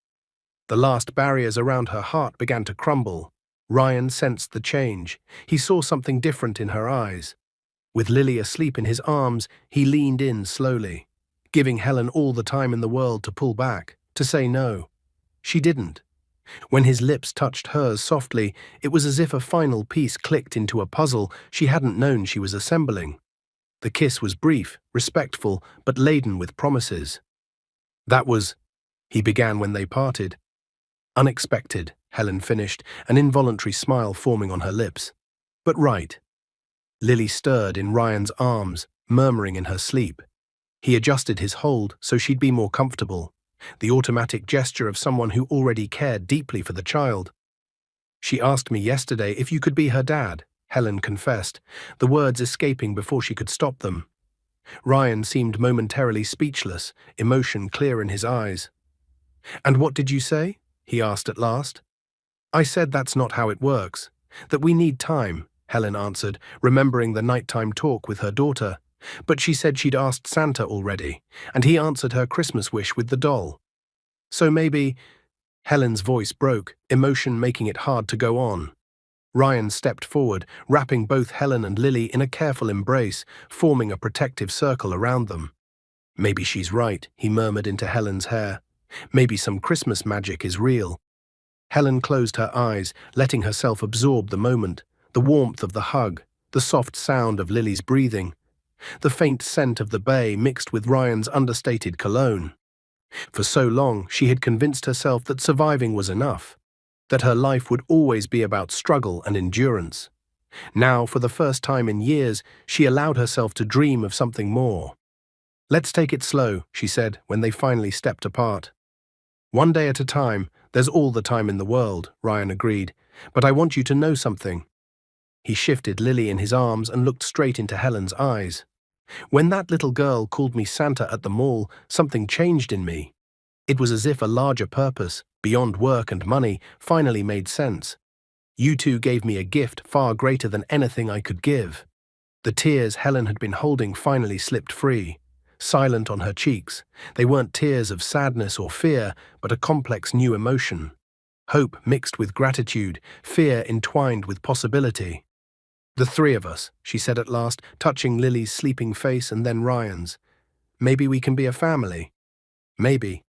The last barriers around her heart began to crumble. Ryan sensed the change. He saw something different in her eyes. With Lily asleep in his arms, he leaned in slowly, giving Helen all the time in the world to pull back, to say no. She didn't. When his lips touched hers softly, it was as if a final piece clicked into a puzzle she hadn't known she was assembling. The kiss was brief, respectful, but laden with promises. That was, he began when they parted. Unexpected, Helen finished, an involuntary smile forming on her lips. But right. Lily stirred in Ryan's arms, murmuring in her sleep. He adjusted his hold so she'd be more comfortable, the automatic gesture of someone who already cared deeply for the child. She asked me yesterday if you could be her dad, Helen confessed, the words escaping before she could stop them. Ryan seemed momentarily speechless, emotion clear in his eyes. And what did you say? He asked at last. I said that's not how it works, that we need time, Helen answered, remembering the nighttime talk with her daughter. But she said she'd asked Santa already, and he answered her Christmas wish with the doll. So maybe… Helen's voice broke, emotion making it hard to go on. Ryan stepped forward, wrapping both Helen and Lily in a careful embrace, forming a protective circle around them. Maybe she's right, he murmured into Helen's hair. Maybe some Christmas magic is real. Helen closed her eyes, letting herself absorb the moment, the warmth of the hug, the soft sound of Lily's breathing, the faint scent of the bay mixed with Ryan's understated cologne. For so long, she had convinced herself that surviving was enough, that her life would always be about struggle and endurance. Now, for the first time in years, she allowed herself to dream of something more. "Let's take it slow," she said when they finally stepped apart. "One day at a time, there's all the time in the world," Ryan agreed, "but I want you to know something." He shifted Lily in his arms and looked straight into Helen's eyes. "When that little girl called me Santa at the mall, something changed in me. It was as if a larger purpose, beyond work and money, finally made sense. You two gave me a gift far greater than anything I could give." The tears Helen had been holding finally slipped free, silent on her cheeks. They weren't tears of sadness or fear, but a complex new emotion. Hope mixed with gratitude, fear entwined with possibility. "The three of us," she said at last, touching Lily's sleeping face and then Ryan's. "Maybe we can be a family." "Maybe.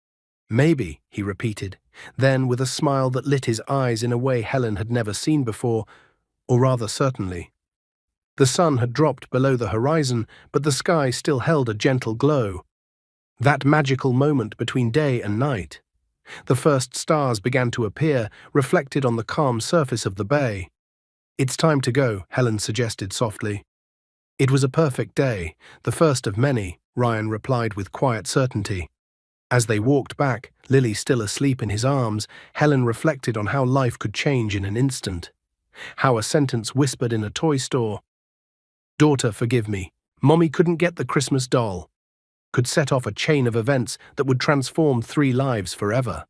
Maybe," he repeated. Then, with a smile that lit his eyes in a way Helen had never seen before, or rather certainly. The sun had dropped below the horizon, but the sky still held a gentle glow. That magical moment between day and night. The first stars began to appear, reflected on the calm surface of the bay. "It's time to go," Helen suggested softly. "It was a perfect day, the first of many," Ryan replied with quiet certainty. As they walked back, Lily still asleep in his arms, Helen reflected on how life could change in an instant. How a sentence whispered in a toy store, "Daughter, forgive me. Mommy couldn't get the Christmas doll," could set off a chain of events that would transform 3 lives forever.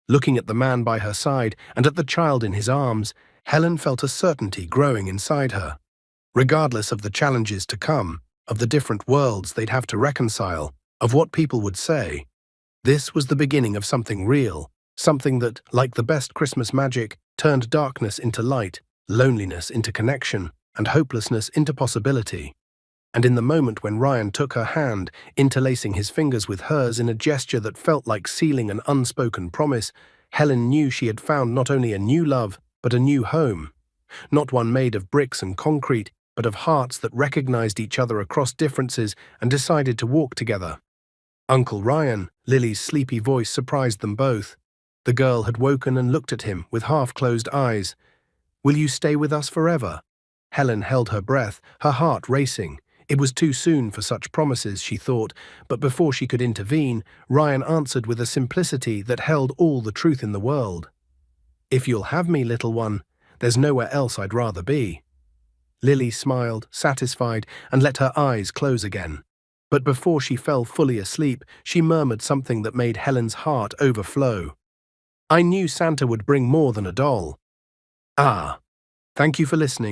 Looking at the man by her side and at the child in his arms, Helen felt a certainty growing inside her. Regardless of the challenges to come, of the different worlds they'd have to reconcile, of what people would say, this was the beginning of something real, something that, like the best Christmas magic, turned darkness into light, loneliness into connection, and hopelessness into possibility. And in the moment when Ryan took her hand, interlacing his fingers with hers in a gesture that felt like sealing an unspoken promise, Helen knew she had found not only a new love, but a new home. Not one made of bricks and concrete, but of hearts that recognized each other across differences and decided to walk together. "Uncle Ryan," Lily's sleepy voice surprised them both. The girl had woken and looked at him with half-closed eyes. "Will you stay with us forever?" Helen held her breath, her heart racing. It was too soon for such promises, she thought, but before she could intervene, Ryan answered with a simplicity that held all the truth in the world. "If you'll have me, little one, there's nowhere else I'd rather be." Lily smiled, satisfied, and let her eyes close again. But before she fell fully asleep, she murmured something that made Helen's heart overflow. "I knew Santa would bring more than a doll." Ah. Thank you for listening.